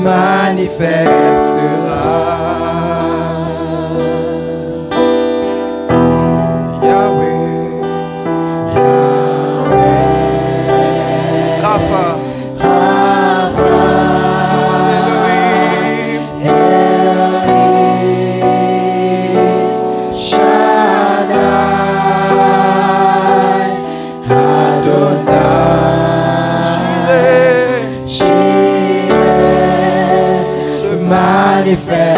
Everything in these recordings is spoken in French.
manifestera. Yahweh, Yahweh, Rapha, Elohim, Elohim, Shaddai, Adonai, Jireh, se manifestera.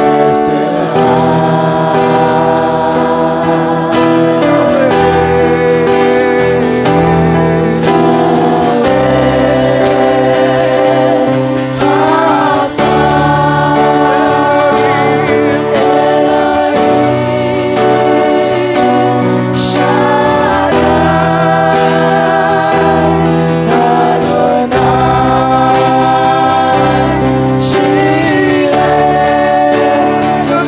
Se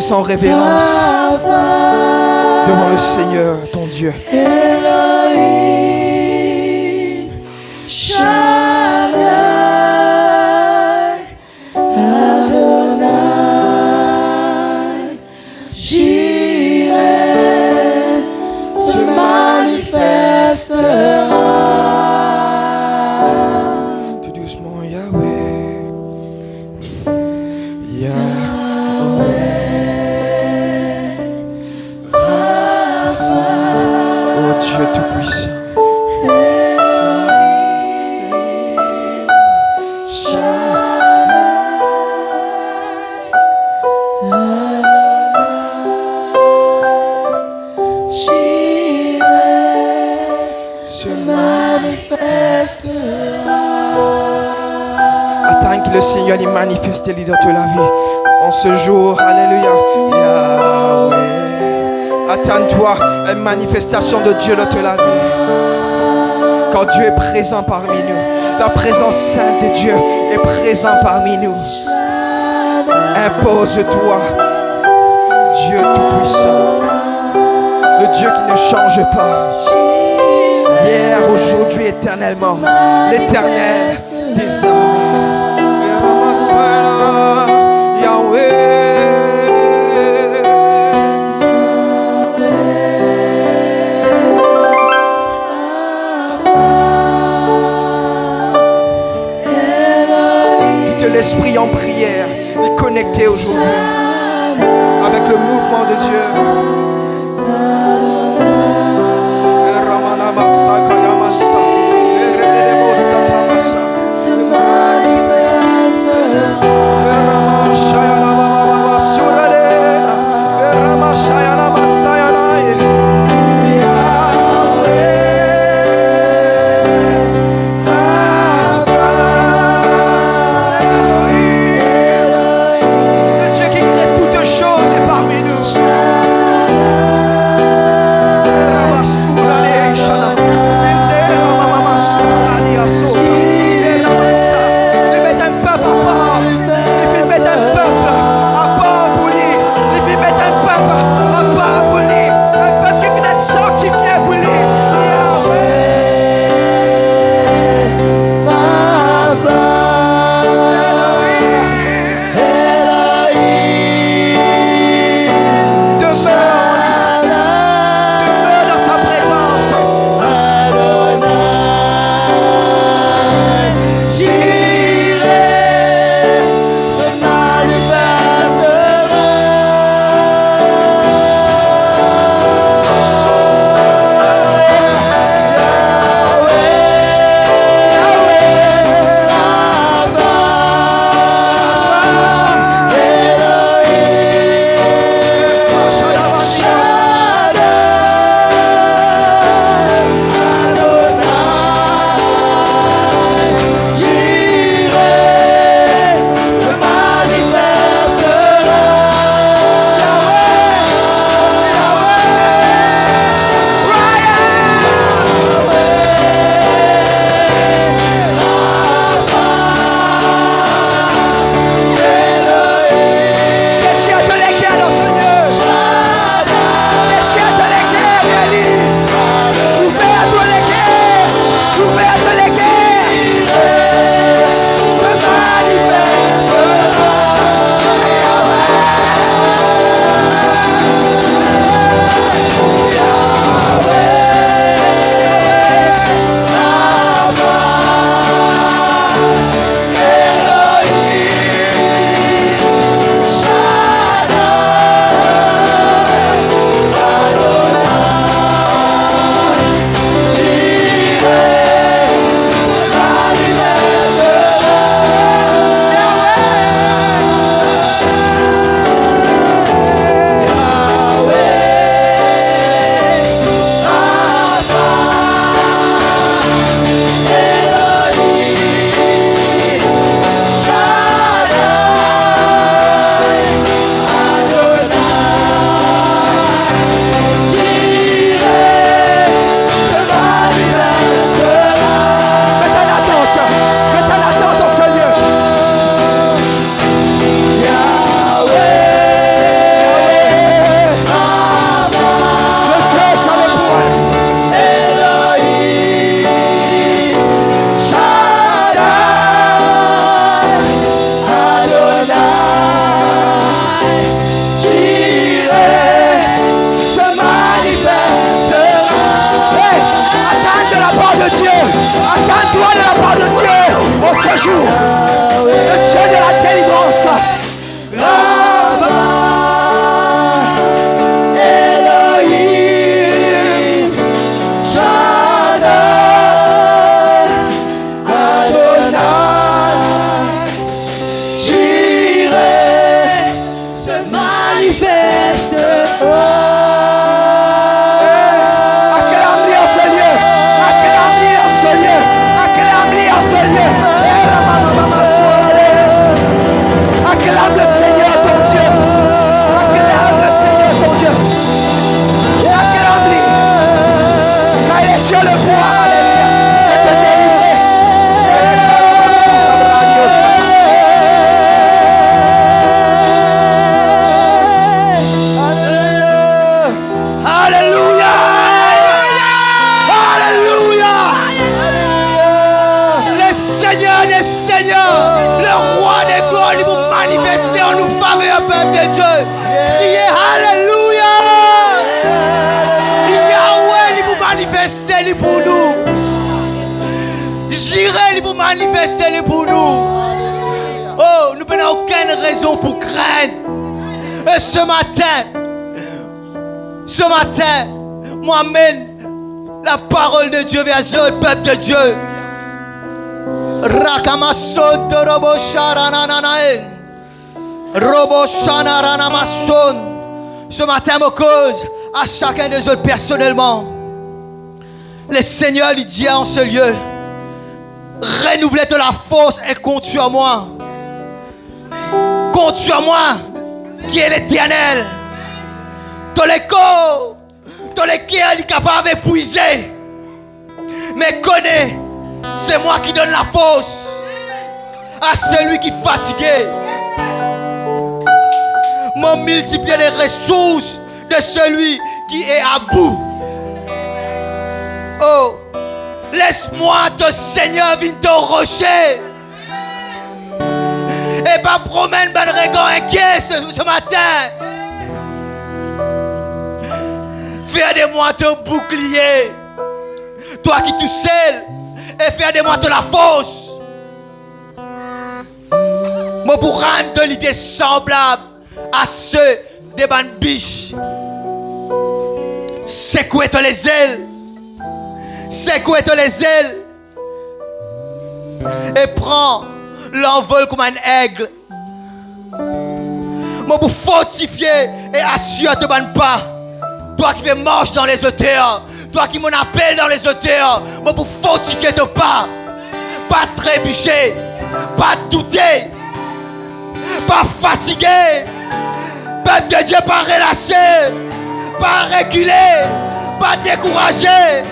redresse en révérence devant le Seigneur, ton Dieu. Elohim, Shaddai, Adonai, Jireh, se manifestera. Tout doucement, Yahweh. Yahweh. Oh Dieu Tout-Puissant. Attends que le Seigneur lui manifeste lui dans la vie. En ce jour, alléluia. Yahweh. Attends-toi à une manifestation de Dieu dans la vie. Quand Dieu est présent parmi nous, la présence sainte de Dieu est présente parmi nous. Impose-toi, Dieu Tout-Puissant, le Dieu qui ne change pas. Hier, aujourd'hui, éternellement, l'éternel des armées. Yahweh. L'esprit en prière est connecté aujourd'hui avec le mouvement de Dieu. de Dieu. Attends-toi de la part de Dieu en ce jour. Le Dieu de la délivrance. Rapha, Elohim, Shaddai, Adonai, Jireh, se manifeste. Acclame-lui en ce lieu. Acclame-lui en ce lieu. Acclame-lui en ce lieu. Acclame le Seigneur ton Dieu. Acclame le Seigneur ton Dieu. Acclame-lui. Car il est sur le pouvoir, alléluia, de te délivrer. Alléluia. Alléluia. Le Seigneur des Seigneurs, le roi des gloires, il vous manifester en nous faveur, peuple de Dieu. Criez Alléluia. Yahweh, il vous manifester il pour nous. Jireh, il vous manifester il pour nous. Oh, nous n'avons aucune raison pour craindre. Et ce matin, moi mène la parole de Dieu vers le peuple de Dieu. Rakamason de Robo Sharananae. Robo Shanaranamasson. Ce matin, me cause à chacun des autres personnellement. Le Seigneur lui dit en ce lieu: renouvelez de la force et compte sur moi. Compte sur moi, qui est l'Éternel. Dans les corps, dans lesquels il est capable d'épuiser. Mais connais, c'est moi qui donne la force à celui qui est fatigué. Moi multiplier les ressources de celui qui est à bout. Oh, laisse-moi te Seigneur venir te rocher. Et pas promène ben regard inquiet ce matin. Fais de moi ton bouclier. Toi qui tout seul. Et fais de moi de la force. Moi pour rendre de l'idée semblable à ceux des bandes biches. Secouez-toi les ailes. Secouez-toi les ailes. Et prends l'envol comme un aigle. Moi pour fortifier et assurer te bandes pas. Toi qui me marches dans les hauteurs. Toi qui m'en appelles dans les hauteurs. Moi pour fortifier ton pas. Pas trébucher. Pas douter. Pas fatigué. Peuple de Dieu, pas relâché. Pas reculer. Pas découragé.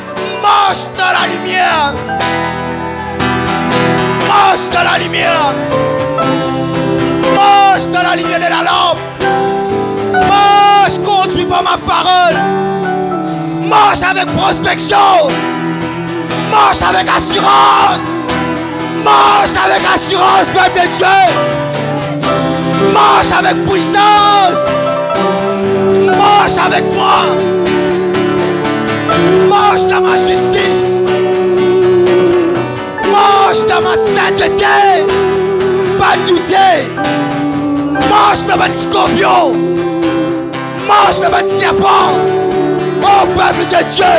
Marche dans la lumière. Marche dans la lumière. Marche dans la lumière de la lampe. Marche conduit par ma parole. Marche avec prospection. Marche avec assurance. Marche avec assurance, peuple de Dieu. Marche avec puissance. Marche avec moi. Marche dans ma justice. Marche dans ma sainteté. Pas douter. Marche dans votre scorpion. Marche dans votre serpent. Oh peuple de Dieu.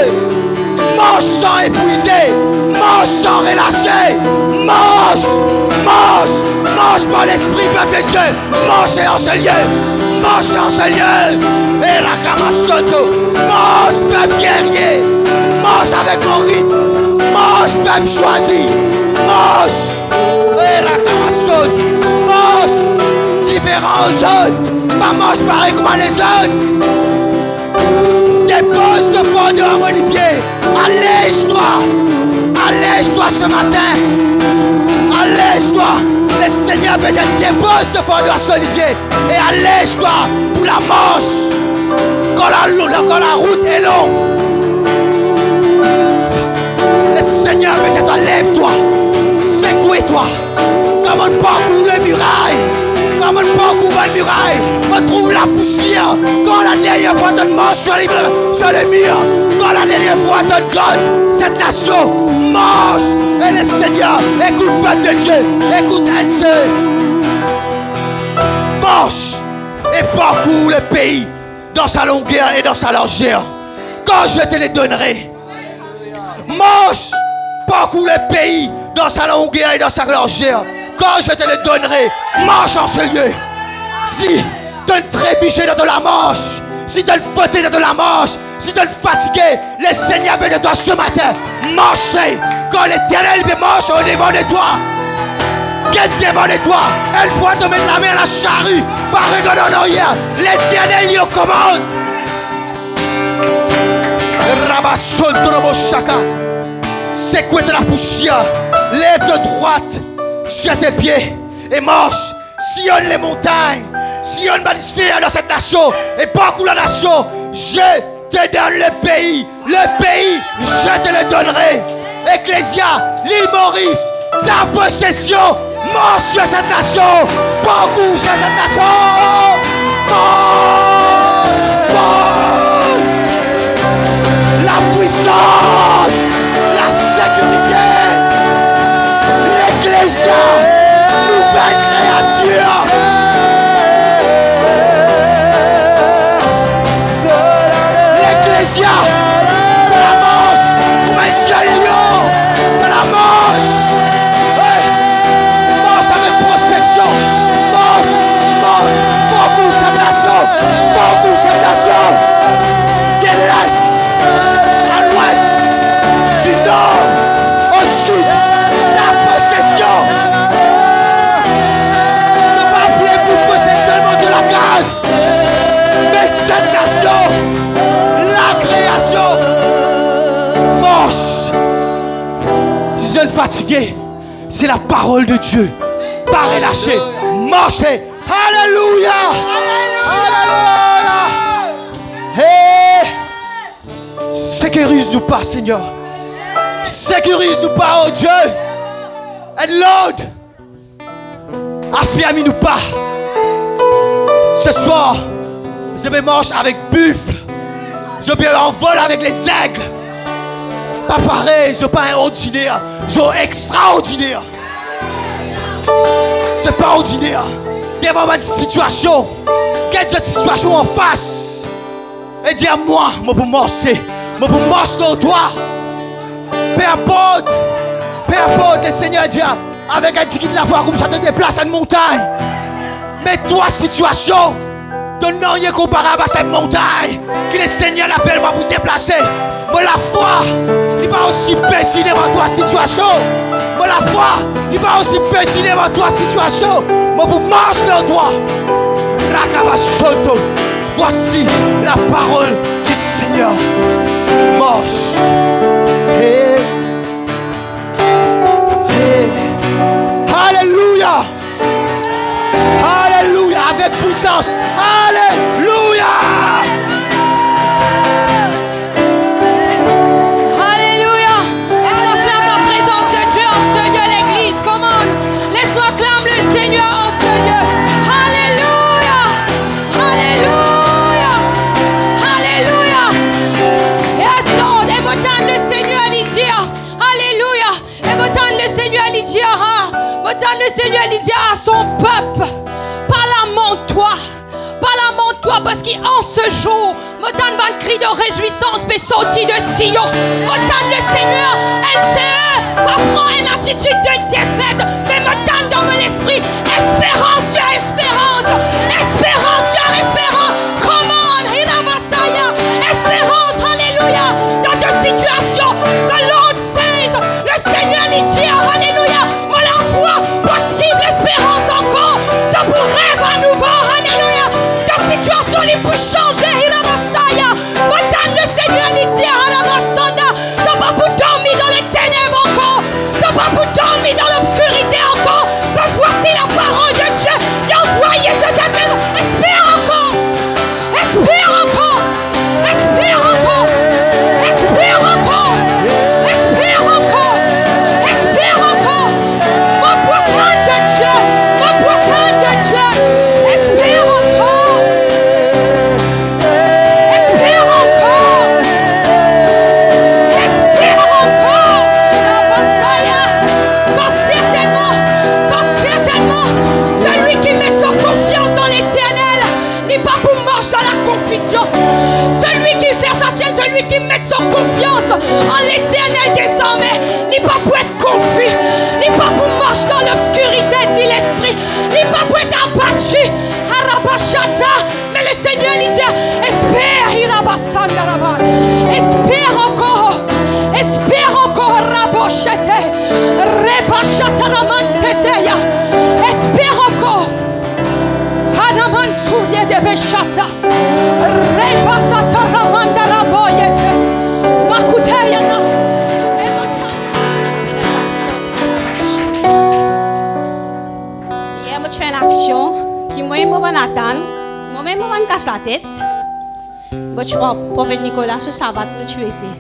Marche sans épuiser. Marche sans relâcher. Marche. Marche. Marche par l'esprit, peuple de Dieu. Marchez en ce lieu. Marchez en ce lieu. Et la Kamasoto. Marche, peuple guerrier. Marche avec mon rythme. Marche, peuple choisi. Marche. Et la Kamasoto. Marche. Différents aux autres. Pas marche pareil comme les autres. Dépose de fond de mon pied. Allège-toi. Allège-toi ce matin. Allège-toi. Le Seigneur peut dire dépose de fond de Olivier. Et allège-toi pour la marche. Quand la route est longue. Le Seigneur peut dire lève-toi. Secouez-toi. Comme on parcourt les murailles. Comme on parcourt la muraille, on trouve la poussière. Quand la dernière fois on mange sur les murs, quand la dernière fois on donne cette nation mange. Et le Seigneur, écoute peuple de Dieu, écoute Dieu. Marche et parcours le pays dans sa longueur et dans sa largeur. Quand je te les donnerai. Marche, parcours le pays dans sa longueur et dans sa largeur. Quand je te le donnerai, marche en ce lieu. Si tu es trébuché dans de la marche, si tu es fauté dans de la marche, si tu es fatigué, le Seigneur bénit de toi ce matin. Marchez. Quand l'Éternel marche au devant de toi, viens devant de toi. Elle fois de mettre la main à la charrue, par regard en arrière. L'Éternel lui commande. Rabasson Trobo Chaka. Sécouette la poussière. Lève de droite sur tes pieds et marche. Sillonne les montagnes. Sillonne ma sphère dans cette nation. Et parcours la nation. Je te donne le pays. Le pays, je te le donnerai. Ecclésia, l'île Maurice, ta possession. Marche sur cette nation. Parcours sur cette nation. La puissance, la sécurité, l'Ecclésia, nouvelle créature. L'Ecclésia, de la Manche, comme un seul lion, de la Manche. Marche avec prospection, marche, parcours cette nation, parcours cette nation. De l'Est à l'Ouest, du Nord au Sud, ta possession. Ne pas appeler pour que c'est seulement de la grâce, mais cette nation, la création, marche. Si je suis fatigué, c'est la parole de Dieu. Pas relâcher, marchez. Alléluia. Alléluia. Hey. Sécurise-nous pas, Seigneur. Sécurise-nous pas, oh Dieu. And Lord, affermis-nous pas. Ce soir, je vais marcher avec buffle. Je vais en vol avec les aigles. Pas pareil, je pas un ordinaire. Je extraordinaire. C'est pas ordinaire. Il y a vraiment une situation. Quelle situation en face. Et dis à moi, je peux marcher. Je peux marcher dans toi. Peu importe, le Seigneur dit avec un ticket de la voix comme ça te déplace à une montagne. Mais toi, situation, de non rien comparable à cette montagne que le Seigneur appelle moi pour te déplacer. Mais la foi, il va aussi petit devant toi, situation. Mais la foi, il va aussi petit devant toi, situation. Mais pour marcher dans toi, Rakavasoto, voici la parole du Seigneur. Marche. Hey. Hey. Alléluia. Alléluia. Avec puissance. Alléluia. Alléluia. Laisse-nous acclamer la présence de Dieu en ce lieu, l'église. Commande. Laisse-nous acclamer le Seigneur en ce lieu. Alléluia. Alléluia. Alléluia. Yes, Lord. Et m'entendre le Seigneur lui dire. Alléluia. Et m'entendre le Seigneur lui dire. M'entendre le Seigneur lui dire à son peuple. Parle-moi-toi. Parle-moi-toi parce qu'en ce jour, m'entendre un cri de réjouissance mais sorti de Sion. M'entendre le Seigneur, elle pas prendre une attitude de défaite, mais m'entendre dans mon esprit, espérance sur espérance, espérance sur espérance. Come on, Hinavasaya, espérance, alléluia, dans deux situations, the Lord says, le Seigneur lui dit, alléluia, moi la foi, motive l'espérance encore, dans mon rêve à nouveau, alléluia, dans situation les pour changer, Hinavasaya, m'entendre le Seigneur lui dit, Hinavasana, t'as pas pour dormir dans les ténèbres encore, t'as pas pour dormir Pachataraman seteya. Espiroko. Hanaman surye de beşata. Repasataraman daraboyete. Makuteyana. Hier, je fais une action, puis moi, je vais attendre. Moi-même, je me casse la tête. Je vois prophète Nicolas sur sabbat, tu étais.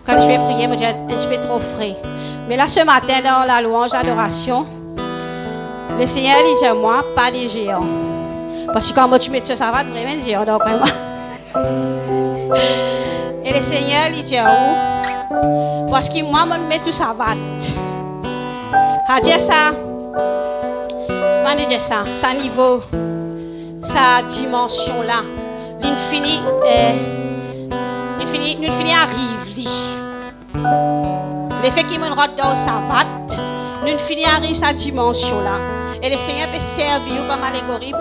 Quand je vais prier, je dis un petit peu trop frais. Mais là, ce matin, dans la louange, l'adoration, le Seigneur dit à moi, pas des géants. Parce que quand moi, tu mets sur sabbat, vraiment des géants. Donc, vraiment. Et le Seigneur dit à où? Parce que moi, je mets tout sabbat. À dire ça, je dire ça, sa niveau, sa dimension là. L'infini arrive. Le fait qu'il me rentre dans sa vatte, l'infini arrive sa dimension là. Et le Seigneur peut servir comme allégorie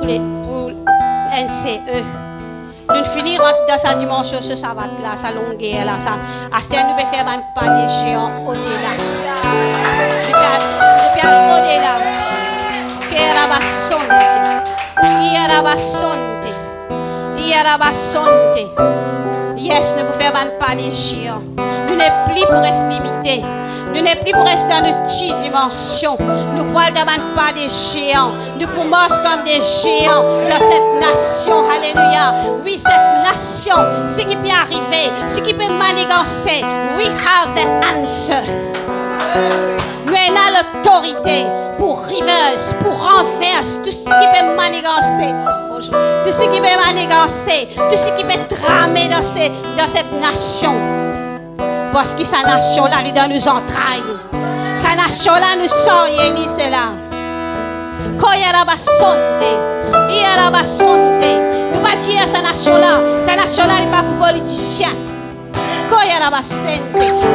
pour NCE. L'infini rentre dans sa dimension sur sa vatte là, sa longueur là. À ce temps, nous pouvons faire pas des géants au-delà. Depuis au-delà. Yes, nous pouvons faire pas des géants. Nous n'est plus pour rester limité. Nous n'est plus pour rester dans une petite dimension. Nous pouvons pas des géants. Nous pouvons comme des géants dans cette nation. Alléluia. Oui, cette nation, ce qui peut arriver, ce qui peut manigancer. We have the answer. Nous avons l'autorité pour reverse, pour renverser tout ce qui peut manigancer. Bonjour. Tout ce qui peut manigancer, tout ce qui peut tramer dans cette nation. Parce que sa nation-là, elle est dans nos entrailles. Sa nation-là, nous sort rien cela. Nous pas dire sa nation-là n'est pas pour politiciens.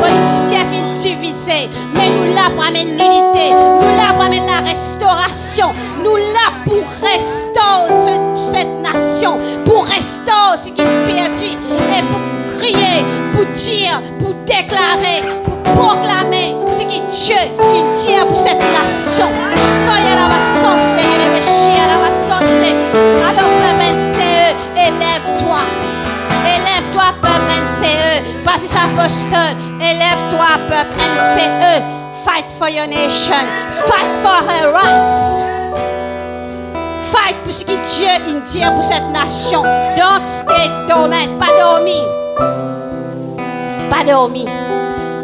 Politiciens finissent divisés, mais nous là pour amener l'unité, nous là pour amener la restauration, nous là pour restaurer cette nation, pour restaurer ce qui est perdu et pour crier, pour dire, pour déclarer, pour proclamer ce qui est Dieu qui tient pour cette nation. Alors, peuple NCE, élève-toi. Élève-toi, peuple NCE. Baptiste apostole, élève-toi, peuple NCE. Fight for your nation. Fight for her rights. Fight pour ce que Dieu dit pour cette nation. Don't stay dormant. Pas dormi. Pas dormi.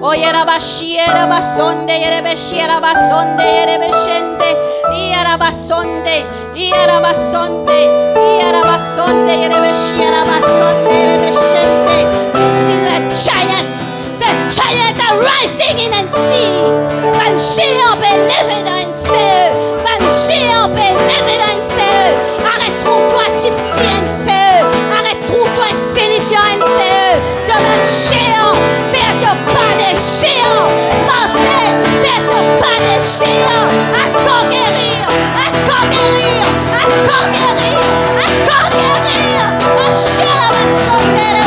Oh, yerabashi, yerabasonde, yerebeshi, yerabasonde, yerebeshende, yerabasonde, yerabasonde, yerabasonde, yerebeshi, yerabasonde, yerebeshende. This is a giant arising in NC. Man géant peut lever dans NC. Man géant peut lever dans NC. Arrête-toi, type NC. Arrête-toi, insignifiant NC. Dans un géant, fais-toi pas des géants. Marseille, fais-toi pas des géants. À conquérir, à conquérir, à conquérir, à conquérir. Un géant va sauter,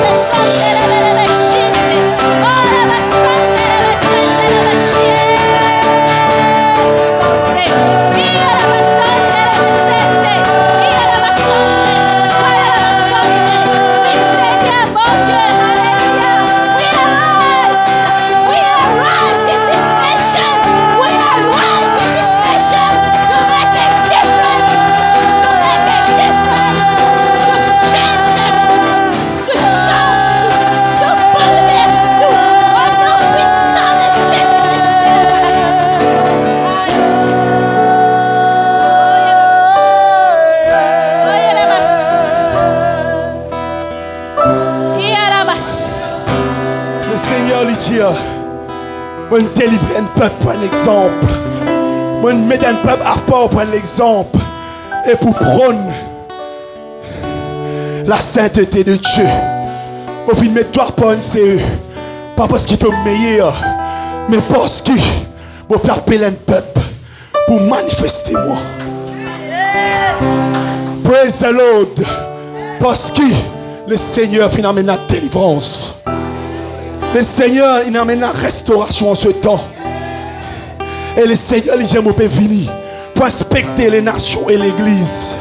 va sauter, va chier. Oh, va sauter, va sauter, va chier. Moi, je délivre un peuple pour un exemple. Moi, je mets un peuple à part pour un exemple. Et pour prôner la sainteté de Dieu. Au fin de toi, pas un CE. Pas parce qu'il est meilleur, mais parce que je peux appeler un peuple pour manifester moi. Praise the Lord. Parce que le Seigneur finit amène la délivrance. Le Seigneur il amène la restauration en ce temps. Et le Seigneur, il dit, je peux venir pour inspecter les nations et l'église.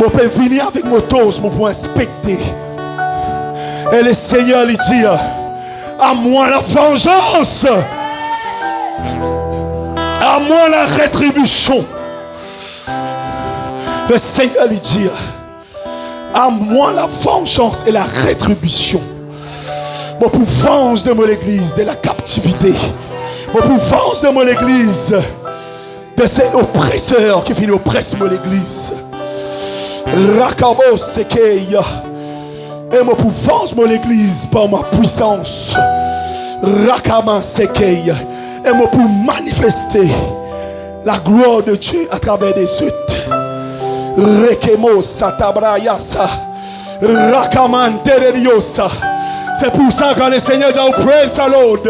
Je peux venir avec mon dose pour inspecter. Et le Seigneur, il dit, à moi la vengeance, à moi la rétribution. Le Seigneur, il dit, à moi la vengeance et la rétribution. Mon pouvoir de mon église de la captivité. Mon pouvoir de mon église de ces oppresseurs qui viennent oppresser mon église. Rakabo sekeya. Et mon pouvoir de mon église par ma puissance. Rakama sekeya. Et moi pour manifester la gloire de Dieu à travers des suites. Rekemo satabrayasa. Rakaman tereriosa. C'est pour ça que le Seigneur dit, praise the Lord,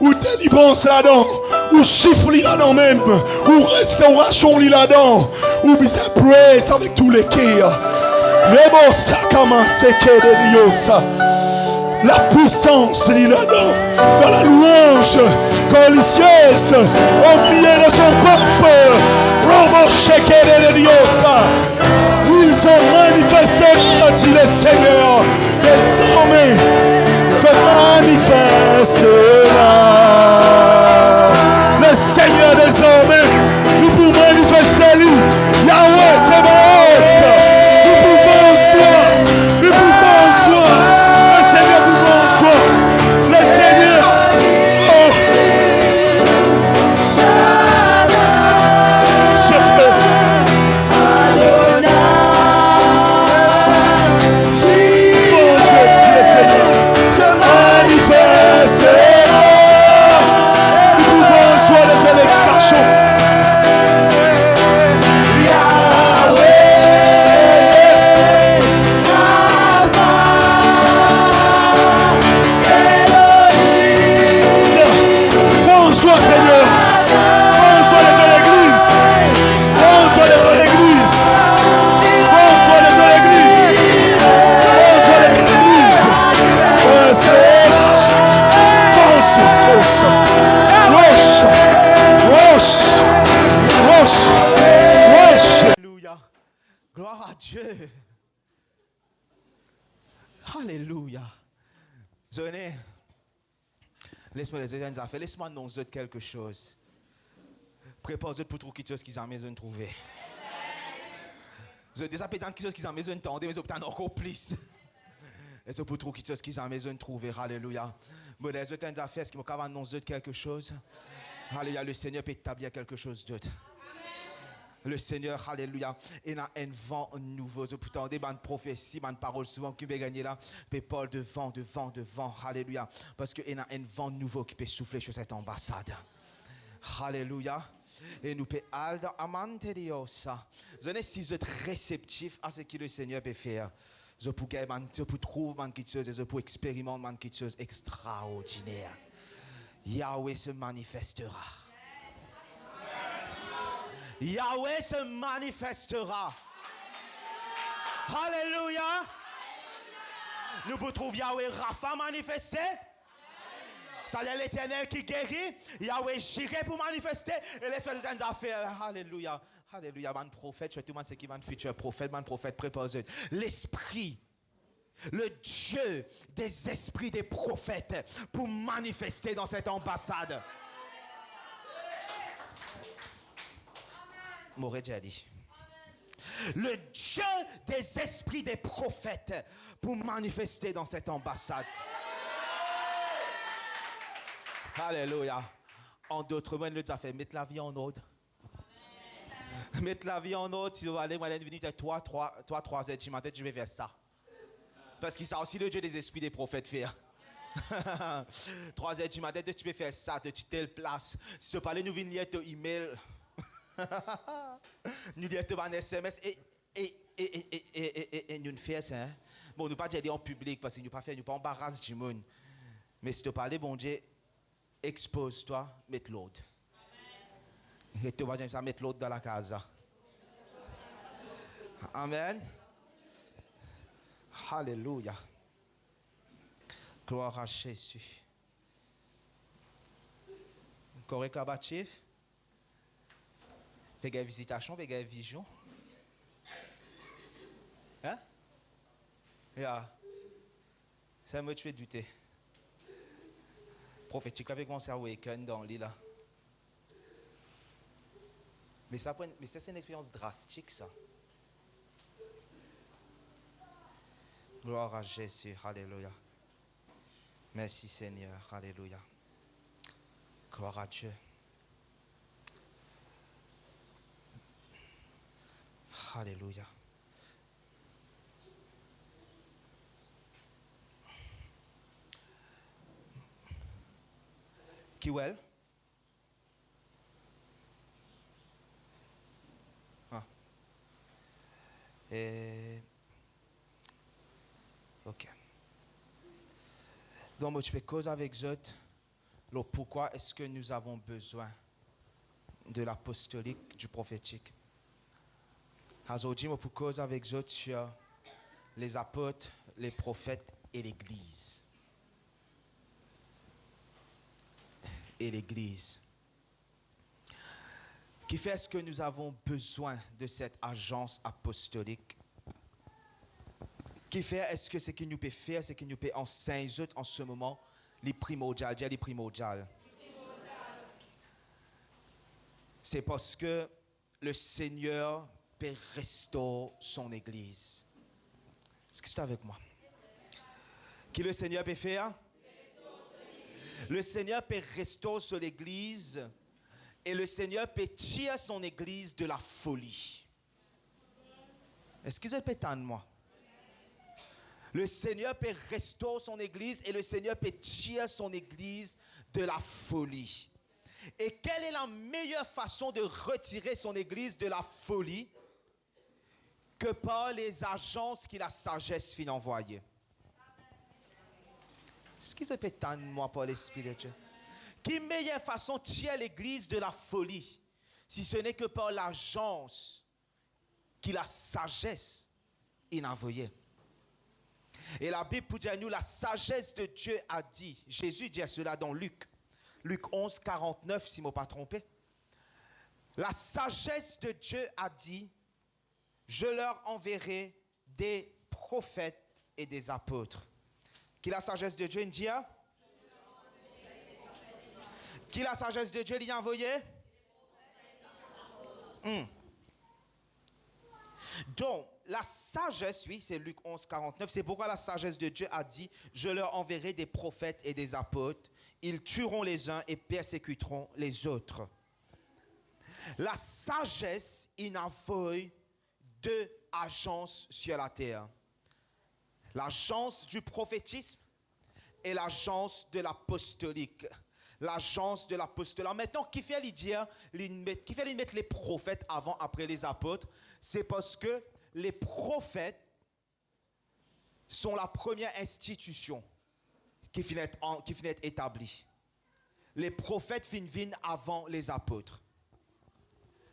ou délivrance là-dedans, ou chiffre là-dedans même, ou restauration là-dedans, ou bien praise avec tous les cœurs. La puissance là-dedans, dans la louange religieuse, au milieu de son peuple, ils ont manifesté, dit le Seigneur, désormais se manifestera. Le Seigneur désormais, nous pouvons manifester lui. Yahweh, c'est bon. Nous pouvons en soi. Nous pouvons en soi. Le Seigneur pouvons en soi. Le Seigneur. Gloire à Dieu. Alléluia. Zoné, laisse-moi les autres affaires. Laisse-moi annoncer quelque chose. Prépare-toi pour trouver quelque chose qu'ils ont besoin de trouver. Vous avez déjà pétant quelque chose qu'ils ont besoin de tendre, mais vous avez encore plus. Et c'est pour trouver quelque chose qu'ils ont besoin de trouver. Alléluia. Mais les autres affaires, est-ce qu'ils vont annoncer quelque chose? Alléluia. Le Seigneur peut établir quelque chose d'autre. Le Seigneur, alléluia, il a un vent nouveau. Je peux entendre une prophétie, une parole souvent qui peut gagner là. Mais Paul de vent, alléluia. Parce qu'il y a un vent nouveau qui peut souffler sur cette ambassade. Alléluia. Et nous pouvons aller dans Amantériosa. Vous êtes si vous êtes réceptifs à ce que le Seigneur peut faire. Je peux trouver quelque chose et je peux expérimenter quelque chose d'extraordinaire. Yahweh se manifestera. Yahweh se manifestera. Alléluia. Nous pouvons trouver Yahweh Rapha manifesté. Ça c'est l'Éternel qui guérit. Yahweh Jireh pour manifester. Et l'Esprit de Dieu a fait. Alléluia. Alléluia. Man prophète, tout le monde sait qui va futur prophète. Man prophète, prépare-toi. L'Esprit. Le Dieu des esprits des prophètes pour manifester dans cette ambassade. M'aurait déjà dit. Le Dieu des esprits des prophètes pour manifester dans cette ambassade. Alléluia. En d'autres mots, nous avons fait mettre la vie en ordre. Mettre la vie en ordre. Si vous allez, moi, venir de 3 heures du matin, je vais faire ça. Parce que ça aussi le Dieu des esprits des prophètes faire. 3 heures du matin, tu peux faire ça de telle place. Si tu parles, nous venons lire ton email. Nous disons un SMS et nous faisons ça. Bon, nous ne pas dire en public parce que nous ne pas embarrasser du monde. Mais si tu parles, bon Dieu, expose-toi, mets l'autre. Et tu vas mettre l'autre dans la casa. Amen. Alléluia. Gloire à Jésus. Correct là-bas, chef? Vous avez visitation, vous avez vision? Hein? Yeah. Ça me fait douter. Prophétique avec mon cerveau awaken dans l'île là. Mais ça c'est une expérience drastique ça. Gloire à Jésus, alléluia. Merci Seigneur, alléluia. Gloire à Dieu. Alléluia. Kiwell? Ah. Ok. Donc, je vais causer avec eux le pourquoi est-ce que nous avons besoin de l'apostolique, du prophétique. Aujourd'hui, je vais causer avec eux sur les apôtres, les prophètes et l'Église. Et l'Église. Qui fait est-ce que nous avons besoin de cette agence apostolique? Qui fait est-ce que ce qu'il nous peut faire, ce qu'il nous peut enseigner en ce moment, les primordiales, les primordiales. C'est parce que le Seigneur peut restaurer son Église. Est-ce que c'est avec moi? Qui le Seigneur peut faire? Le Seigneur peut restaurer son Église et le Seigneur peut tirer son Église de la folie. Est-ce que vous êtes moi? Le Seigneur peut restaurer son Église et le Seigneur peut tirer son Église de la folie. Et quelle est la meilleure façon de retirer son Église de la folie que par les agences qu'il a sagesse fin envoyer? Est-ce qu'ils se peut moi par l'Esprit de Dieu? Quelle meilleure façon de tirer l'Église de la folie si ce n'est que par l'agence qu'il a sagesse il a envoyé? Et la Bible pour dire nous, la sagesse de Dieu a dit, Jésus dit cela dans Luc 11, 49, si je ne m'ai pas trompé. La sagesse de Dieu a dit, je leur enverrai des prophètes et des apôtres. Qui la sagesse de Dieu dit? Qui la sagesse de Dieu lui a envoyé? Donc, la sagesse, oui, c'est Luc 11, 49, c'est pourquoi la sagesse de Dieu a dit, je leur enverrai des prophètes et des apôtres, ils tueront les uns et persécuteront les autres. La sagesse, il envoie deux agences sur la terre. L'agence du prophétisme et l'agence de l'apostolique. L'agence de l'apostolat. Maintenant, qui fait lui dire, qui fait lui mettre les prophètes avant, après les apôtres? C'est parce que les prophètes sont la première institution qui finit d'être établie. Les prophètes viennent avant les apôtres.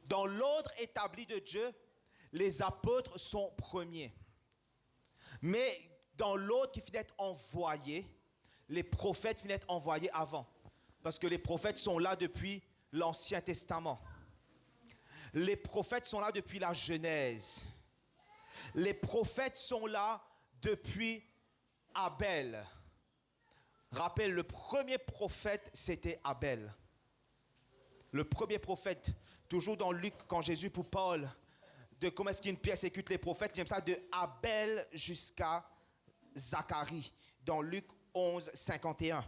Dans l'ordre établi de Dieu, les apôtres sont premiers. Mais dans l'ordre qui finit d'être envoyé, les prophètes finissent d'être envoyés avant. Parce que les prophètes sont là depuis l'Ancien Testament. Les prophètes sont là depuis la Genèse. Les prophètes sont là depuis Abel. Rappelle, le premier prophète, c'était Abel. Le premier prophète, toujours dans Luc, quand Jésus pour Paul, de comment est-ce qu'il persécute les prophètes, j'aime ça, de Abel jusqu'à Zacharie, dans Luc 11, 51.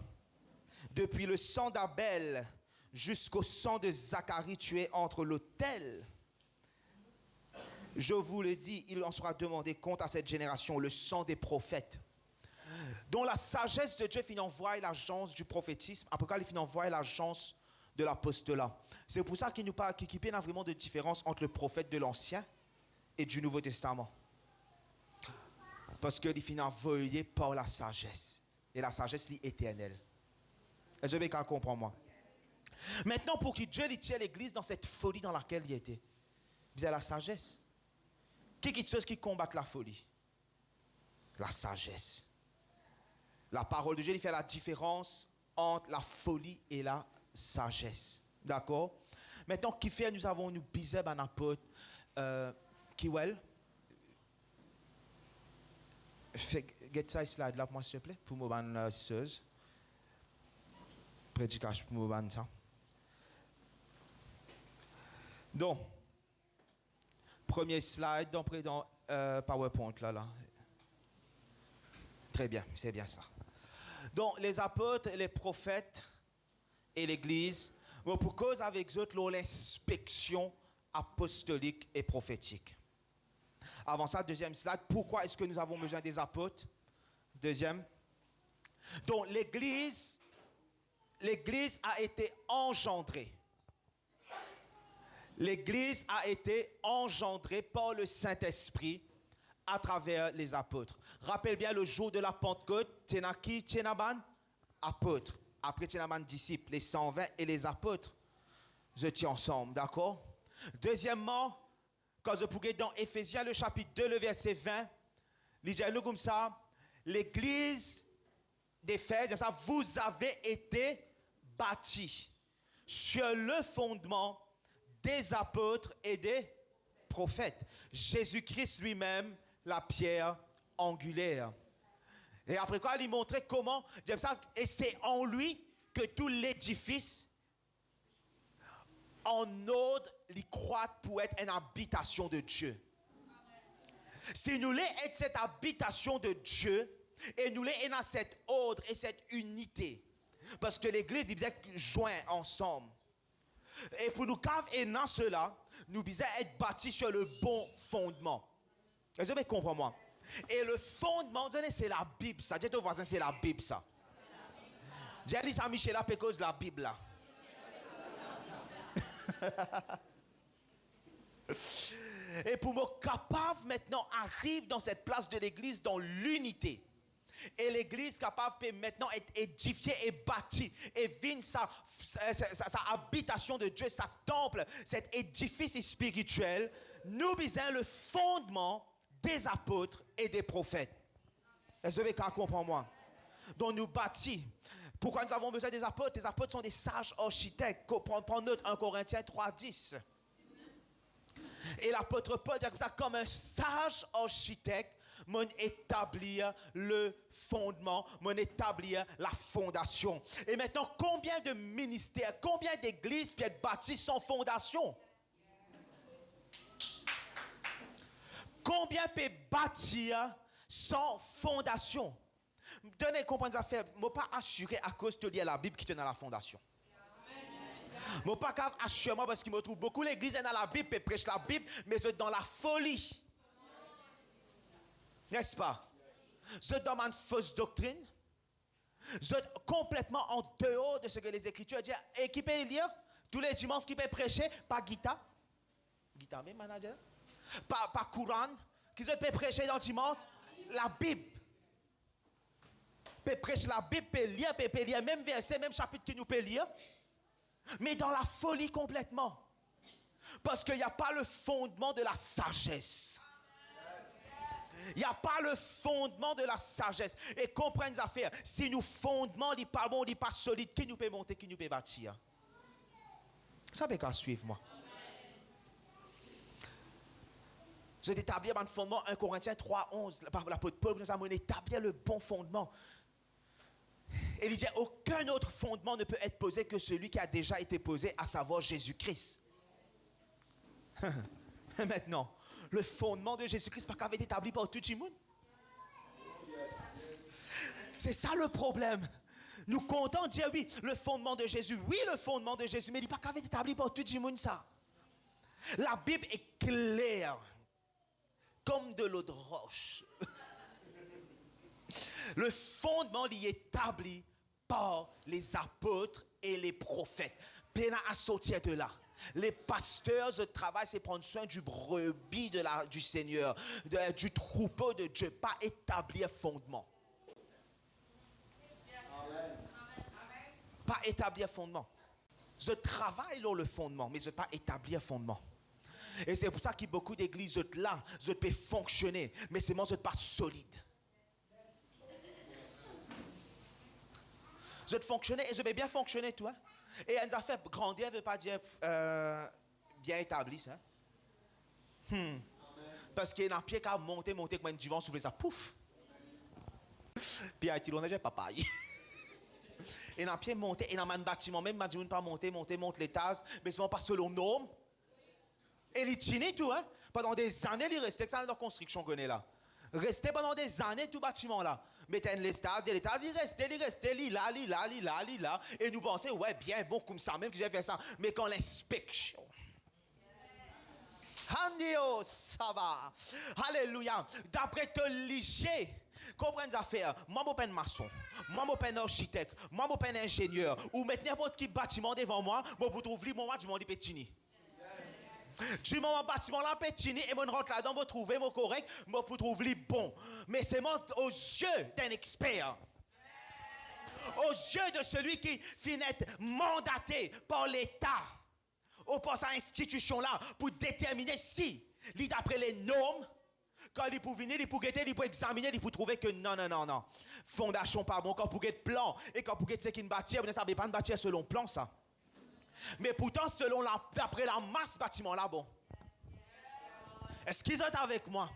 Depuis le sang d'Abel jusqu'au sang de Zacharie tué entre l'autel. Je vous le dis, il en sera demandé compte à cette génération, le sang des prophètes. Dont la sagesse de Dieu finit envoie l'agence du prophétisme, après il finit envoie l'agence de l'apostolat. C'est pour ça qu'il n'y a vraiment de différence entre le prophète de l'Ancien et du Nouveau Testament. Parce qu'il finit envoyé par la sagesse. Et la sagesse est éternelle. Est-ce que vous comprenez moi? Maintenant, pour que Dieu tire l'Église dans cette folie dans laquelle il était, il y a la sagesse. Qui est chose qui combat la folie? La sagesse. La parole de Dieu il fait la différence entre la folie et la sagesse. D'accord? Maintenant, qui fait, nous avons nous bizarre un apôtre, Kiwell. Get ça slide là pour moi, s'il te plaît, pour moi, seuse. Prédication pour moi, ça. Donc, premier slide dans PowerPoint là. Très bien, c'est bien ça. Donc, les apôtres, les prophètes et l'Église, pour cause avec eux, l'inspection apostolique et prophétique. Avant ça, deuxième slide, pourquoi est-ce que nous avons besoin des apôtres? Deuxième. Donc, l'Église a été engendrée. L'Église a été engendrée par le Saint-Esprit à travers les apôtres. Rappelle bien le jour de la Pentecôte, Tchénaki, Tchénaban, apôtres. Après Tchénaban, disciples, les 120 et les apôtres. Ils étaient ensemble, d'accord? Deuxièmement, quand je pourrais dans Éphésiens, le chapitre 2, le verset 20, il dit comme ça, l'Église d'Éphèse, ça, vous avez été bâtis sur le fondement des apôtres et des prophètes. Jésus-Christ lui-même, la pierre angulaire. Et après quoi, il montrait comment, j'aime ça, et c'est en lui que tout l'édifice en ordre, il croit pour être une habitation de Dieu. Si nous voulons être cette habitation de Dieu, et nous voulons être cet ordre et cette unité, parce que l'Église, ils disaient joints ensemble. Et pour nous caver dans cela, nous devons être bâtis sur le bon fondement. Est-ce que vous comprenez moi? Et le fondement, c'est la Bible, ça. Dis ton voisin, c'est la Bible, ça. Dis à Michel, là, parce la Bible, là. Et pour me capable maintenant arrive dans cette place de l'église dans l'unité. Et l'église capable peut maintenant être édifiée et bâtie et vient sa habitation de Dieu, sa temple, cet édifice spirituel. Nous besoin le fondement des apôtres et des prophètes. Est-ce que vous comprenez moi? Donc nous bâtis. Pourquoi nous avons besoin des apôtres? Les apôtres sont des sages architectes. Prends note 1 Corinthiens 3:10. Et l'apôtre Paul dit comme ça, comme un sage architecte, m'en établir le fondement, m'en établir la fondation. Et maintenant, combien de ministères, combien d'églises peuvent être bâties sans fondation? Combien peuvent bâtir sans fondation? Donnez comprendre ça faire, moi pas assuré à cause de lire la Bible qui tenait la fondation. Moi pas assuré moi parce qu'il me trouve beaucoup l'église est dans la Bible et prêche la Bible mais c'est dans la folie. N'est-ce pas? Vous êtes dans une fausse doctrine. Vous êtes complètement en dehors de ce que les Écritures disent. Et qui peut lire tous les dimanches, qui peut prêcher? Pas Gita. Gita, même manager. Pas Courant. Qui peut prêcher dans le dimanche? La Bible. Peut prêcher la Bible, peut lire même verset, même chapitre qui nous peut lire. Mais dans la folie complètement. Parce qu'il n'y a pas le fondement de la sagesse. Il n'y a pas le fondement de la sagesse. Et comprenez les affaires. Si nous fondement n'est pas bon, n'est pas solide, qui nous peut monter, qui nous peut bâtir? Ça peut qu'à suivre moi. Je vais établir un fondement, 1 Corinthiens 3:11. L'apôtre Paul nous a établi le bon fondement. Et il dit aucun autre fondement ne peut être posé que celui qui a déjà été posé, à savoir Jésus-Christ. Maintenant, le fondement de Jésus-Christ pas qu'avait été établi par tout le monde. C'est ça le problème. Nous comptons dire oui, le fondement de Jésus. Oui, le fondement de Jésus, mais il n'est pas qu'avait été établi par tout le monde ça. La Bible est claire. Comme de l'eau de roche. Le fondement il est établi par les apôtres et les prophètes. Pena à sortir de là. Les pasteurs, le travail, c'est prendre soin du brebis du Seigneur, du troupeau de Dieu, pas établir fondement. Amen. Pas établir fondement. Je travaille dans le fondement, mais je ne pas établir fondement. Et c'est pour ça qu'il y a beaucoup d'églises là, je peux fonctionner, mais c'est moi je ne pas solide. Je vais fonctionner et je vais bien fonctionner, toi. Et elle nous a fait grandir, elle ne veut pas dire bien établi, ça. Parce qu'il y a un pied qui a monté, comme un divan soufflé ça, pouf. Puis il a dit, papa. Et un pied monté, et dans un bâtiment, même bâtiment pas monté l'étage, mais c'est pas selon normes. Et il tient tout, hein. Pendant des années, il restait que ça dans la construction qu'on est là. Restait pendant des années tout bâtiment là. Mais t'as l'étage, il restait, là. Et nous pensions, ouais, bien, bon, comme ça, même que j'ai fait ça. Mais quand l'inspection. Handio, ça va. Alléluia. D'après te liger, comprenez les affaires. Moi, je suis maçon. Moi, je suis architecte. Moi, je suis ingénieur. Ou mettre n'importe quel bâtiment devant moi, je trouve le moment du monde pétini. Du moment bâtiment là pétini et mon rentre là-dedans, je trouve mon correct, je trouve le bon. Mais c'est aux yeux d'un expert. Aux yeux de celui qui finit mandaté par l'État. Ou par cette institution-là, pour déterminer si, d'après les normes, quand il peut venir, il peut guetter, il peut examiner, il peut trouver que non. Fondation pas bon, quand pour guetter plan, et quand pour guetter ce qui ne bâtit, vous ne savez pas bâtir selon plan, ça. Mais pourtant, d'après la masse bâtiment là, bon. Est-ce qu'ils sont avec moi?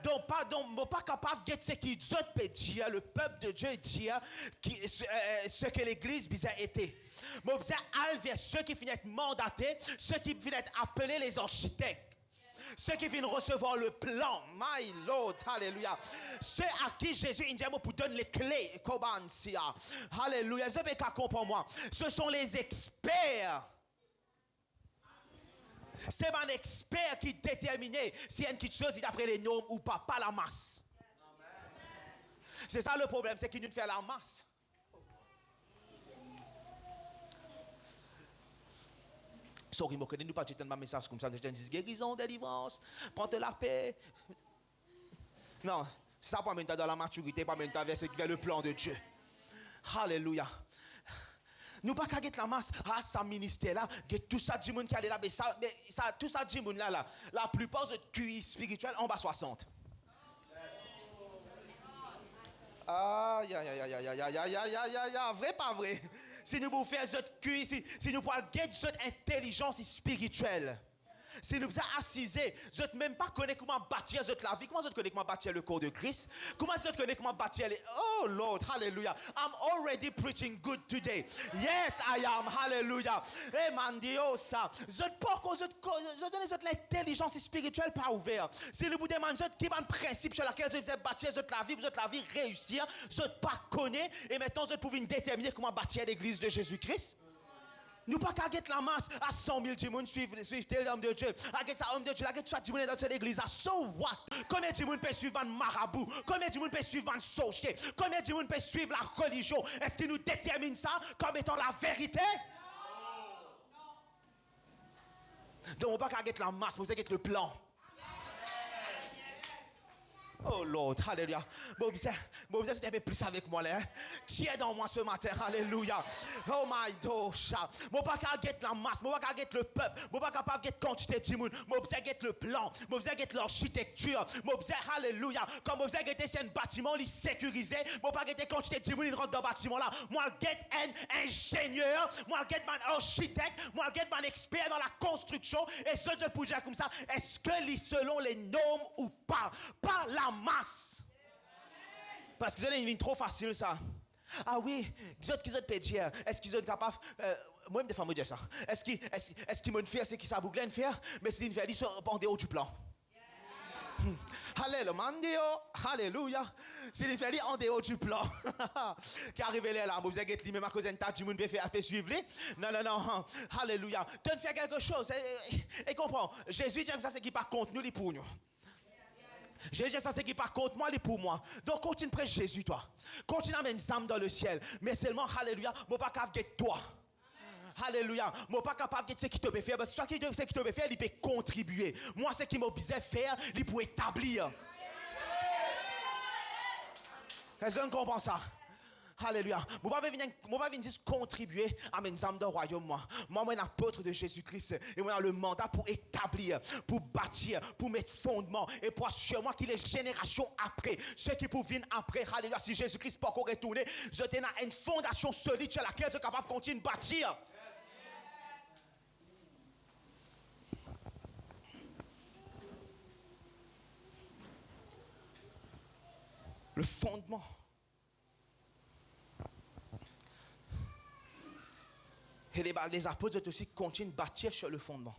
Donc, pas capable de ce qu'ils peut dire, le peuple de Dieu dit ce que l'église bizarre était. Mais observe, vers ceux qui finissent mandatés, ceux qui finissent appelés les architectes, ceux qui viennent recevoir le plan, my Lord, alléluia. Ceux à qui Jésus dit pour donner les clés, alléluia. Je vais comprendre moi. Ce sont les experts. C'est un expert qui détermine si il y a quelque chose d'après les normes ou pas la masse. C'est ça le problème, c'est qu'il nous fait la masse. Sorry, moi, nous pas tout un message comme ça, je dis guérison, délivrance, prends la paix. Non, ça pas maintenant dans la maturité, pas maintenant vers le plan de Dieu. Alléluia. Nous pas qu'à la masse, ça ministère là, tout ça du monde qui est là, mais ça tout ça du monde là, la plupart de QI spirituel en bas 60. Aïe, vrai pas vrai. Si nous pouvons faire cette QI, si nous pouvons gagner cette intelligence spirituelle. Si nous sommes assisés, je ne même pas connaître comment bâtir la vie. Comment je connais comment bâtir le corps de Christ? Comment je connais comment bâtir les... Oh Lord, hallelujah. I'm already preaching good today. Yes, I am. Hallelujah. Eh, mandiosa. Je donne l'intelligence spirituelle pas ouverte. Si nous vous demandez qui est un principe sur lequel je vais bâtir la vie réussir, je ne pas connais. Et maintenant, je pouvais déterminer comment bâtir l'église de Jésus-Christ. Nous pas qu'à la masse à 100 000 gens suivre l'homme de Dieu. À ça homme de Dieu, à ça gens dans cette église. So what? Combien de gens peuvent suivre un marabout? Combien de gens peuvent suivre un sorcier? Combien de gens peuvent suivre la religion? Est-ce qu'il nous détermine ça comme étant la vérité? Donc on pas qu'à la masse, vous avez le plan. Oh Lord, alléluia. Bon, vous êtes un peu plus avec moi là. Tiens dans moi ce matin, alléluia. Oh my God. Moi pas qu'à get la masse, moi pas qu'à get le peuple, moi pas capable de get quantité de monde, moi vous get le plan, moi vous get l'architecture, moi vous alléluia. Comme vous get un bâtiment li sécurisé, moi pas get quantité de monde rentre dans bâtiment là. Moi get un ingénieur, moi get un architecte, moi get un expert dans la construction et ce je peux dire comme ça, est-ce que li selon les normes ou pas? Pas la masse. Parce que c'est une trop facile ça. Ah oui, qui peut dire, est-ce qu'ils sont capables, moi des fois me dire ça. Est-ce qu'ils me faire ce qu'ils savent bien faire, mais c'est une vie en dehors du plan. Alléluia. C'est une vie en dehors du plan. Qui arrive là, vous avez dit même à cause d'un tas de monde peut faire suivre. Non. Alléluia. Tu fais quelque chose et comprends. Jésus dit ça c'est qui par contre nous les pour nous. Jésus, ça c'est qui par contre moi, il est pour moi. Donc continue prêcher Jésus, toi. Continue à mettre une âme dans le ciel. Mais seulement, alléluia, moi pas capable de toi. Alléluia. Moi pas capable de ce qui te peut faire. Parce que ce qui te peut faire, il peut contribuer. Moi, ce qui m'a besoin de faire, il peut établir. Est-ce que vous comprenez ça? Alléluia. Je ne vais pas venir contribuer à mes âmes dans le royaume. Moi, je suis un apôtre de Jésus-Christ. Et moi, j'ai le mandat pour établir, pour bâtir, pour mettre fondement. Et pour assurer moi qu'il y a les générations après. Ceux qui peuvent venir après. Alléluia. Si Jésus-Christ peut encore retourner, je tenais une fondation solide sur laquelle je suis capable de continuer de bâtir. Le fondement. Et les apôtres aussi continuent de bâtir sur le fondement.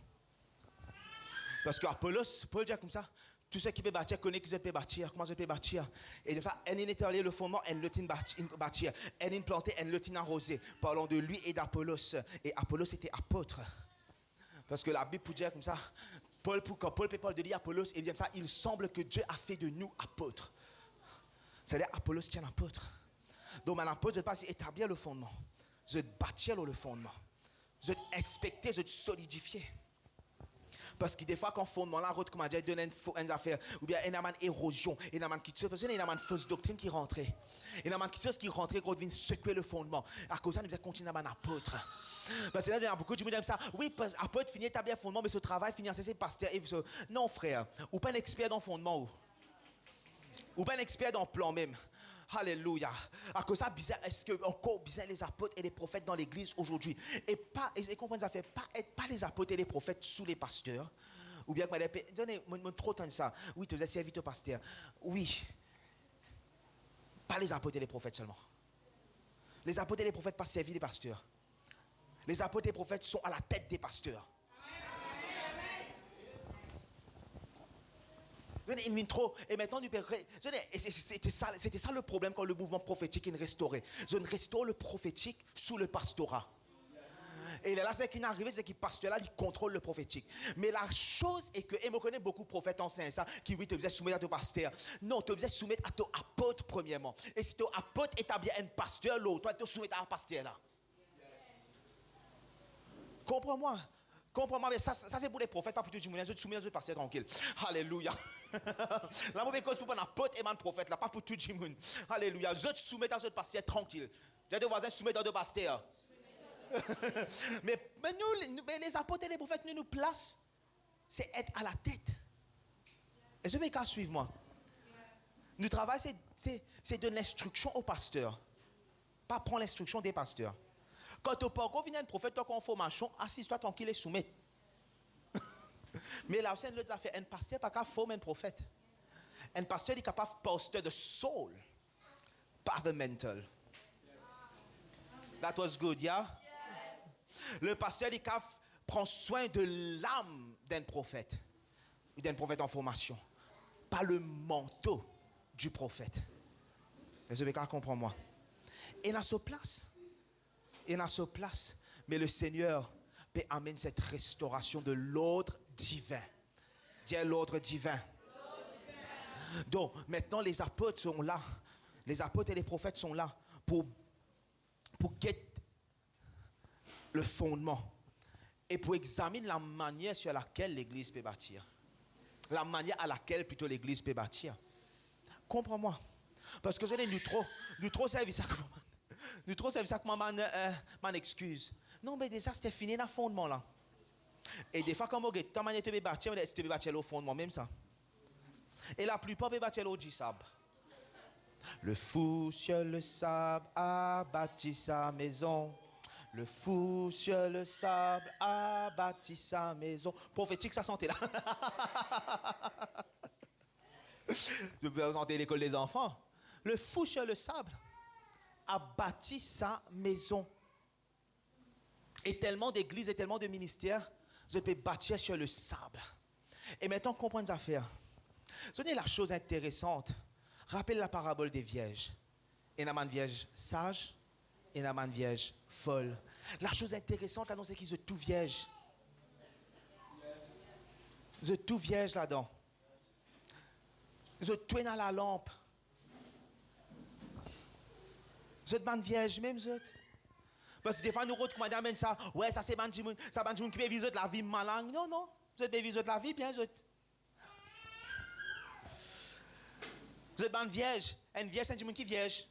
Parce qu'Apollos, Paul dit comme ça, tout ce qui peut bâtir, connaît qu'ils peuvent bâtir, comment ils peuvent bâtir. Et comme ça, elle établit le fondement, elle le bâtir. Elle planté, elle le arrosé. Parlons de lui et d'Apollos. Et Apollos était apôtre. Parce que la Bible peut dire comme ça, quand Paul parle de lui, Apollos, il dit comme ça, il semble que Dieu a fait de nous apôtres. C'est-à-dire, Apollos tient apôtre. Donc, un apôtre, je ne pas établir le fondement. Je bâtir le fondement. Je inspecter, je solidifier. Parce que des fois, quand le fondement là, comme on dit, donne une affaire, ou bien il y a une érosion, il y a quelque chose, parce qu'il y a une fausse doctrine qui rentrait. Il y a quelque chose qui rentrait, qu'on vient secouer le fondement. À cause de ça, nous devons continuer à être apôtre. Parce que là, il y a beaucoup de gens qui disent ça. Oui, apôtre finit d'établir le fondement, mais ce travail finit à cesser pasteur. Non, frère, ou pas un expert dans le fondement, ou pas un expert dans le plan même. Alléluia. À cause de ça, bizarre, est-ce que encore bizarre les apôtres et les prophètes dans l'église aujourd'hui et comprenez ça fait pas les apôtres et les prophètes sous les pasteurs ou bien donnez-moi trop de ça. Oui, tu faisais serviteur pasteur. Oui. Pas les apôtres et les prophètes seulement. Les apôtres et les prophètes pas servi les pasteurs. Les apôtres et les prophètes sont à la tête des pasteurs. Et maintenant, c'était ça le problème quand le mouvement prophétique est restauré. Je restaure le prophétique sous le pastorat. Et là, ce qui est arrivé, c'est que le pasteur là, il contrôle le prophétique. Mais la chose est que, et me connaît beaucoup de prophètes anciens, ça, qui oui, te faisaient soumettre à ton pasteur. Non, te faisaient soumettre à ton apôtre, premièrement. Et si ton apôtre établit un pasteur, l'autre, toi, tu te soumets à un pasteur là. Comprends-moi. Comprends-moi, mais ça c'est pour les prophètes, pas pour tout le monde. Je te soumets à un pasteur tranquille. Alléluia. La mauvaise cause pour un apôtre et un prophète là, pas pour tout le monde. Alléluia. Je te soumets à un pasteur tranquille. J'ai des voisins soumettent à deux pasteurs. mais les apôtres et les prophètes nous placent, c'est être à la tête. Est-ce que vous pouvez suivre moi? Nous travaillons, c'est de l'instruction au pasteur. Pas prendre l'instruction des pasteurs. Quand tu parcours, vient un prophète, tu as une formation, assis-toi tranquille et soumets. Mais là, c'est l'autre affaire. Un pasteur n'est pas former un prophète. Un pasteur est capable de pasteur de soul, pas de mental. That was good, yeah? Yes. Le pasteur est capable de prendre soin de l'âme d'un prophète. Ou d'un prophète en formation. Pas le manteau du prophète. Est-ce que vous comprenez moi? Et dans ce place. Et dans ce place, mais le Seigneur peut amener cette restauration de l'ordre divin. Dis l'ordre divin. Donc, maintenant, les apôtres sont là. Les apôtres et les prophètes sont là pour guetter le fondement et pour examiner la manière sur laquelle l'Église peut bâtir. La manière à laquelle plutôt l'Église peut bâtir. Comprends-moi. Parce que nous trop servi ça comme nous trop servi ça comme mon excuse. Non, mais déjà, c'était fini dans le fondement là. Et des fois, quand on regarde, ta manière de bâtir, tu peux bâtir au fondement, même ça. Et la plupart peuvent bâtir au du sable. Le fou sur le sable a bâti sa maison. Le fou sur le sable a bâti sa maison. Prophétique, ça sentait là. Je peux entendre l'école des enfants. Le fou sur le sable a bâti sa maison. Et tellement d'églises et tellement de ministères, je peux bâtir sur le sable. Et maintenant, comprenez les affaires. Ce n'est la chose intéressante. Rappelez la parabole des vierges. Il y a une vierge sage, et il y a une vierge folle. La chose intéressante là-dedans, c'est qu'ils sont tout vierges. Ils sont tout vierges là-dedans. Ils sont tout dans la lampe. Ils sont une vierge, même eux. Parce que des fois, nous recommandons ça. Ouais, ça c'est Banjimoun. Ça Banjimoun qui peut vivre la vie malang. Non, non. Vous êtes vivre la vie bien, vous êtes. Vous êtes une vierge. Une vierge, c'est un qui est vierge.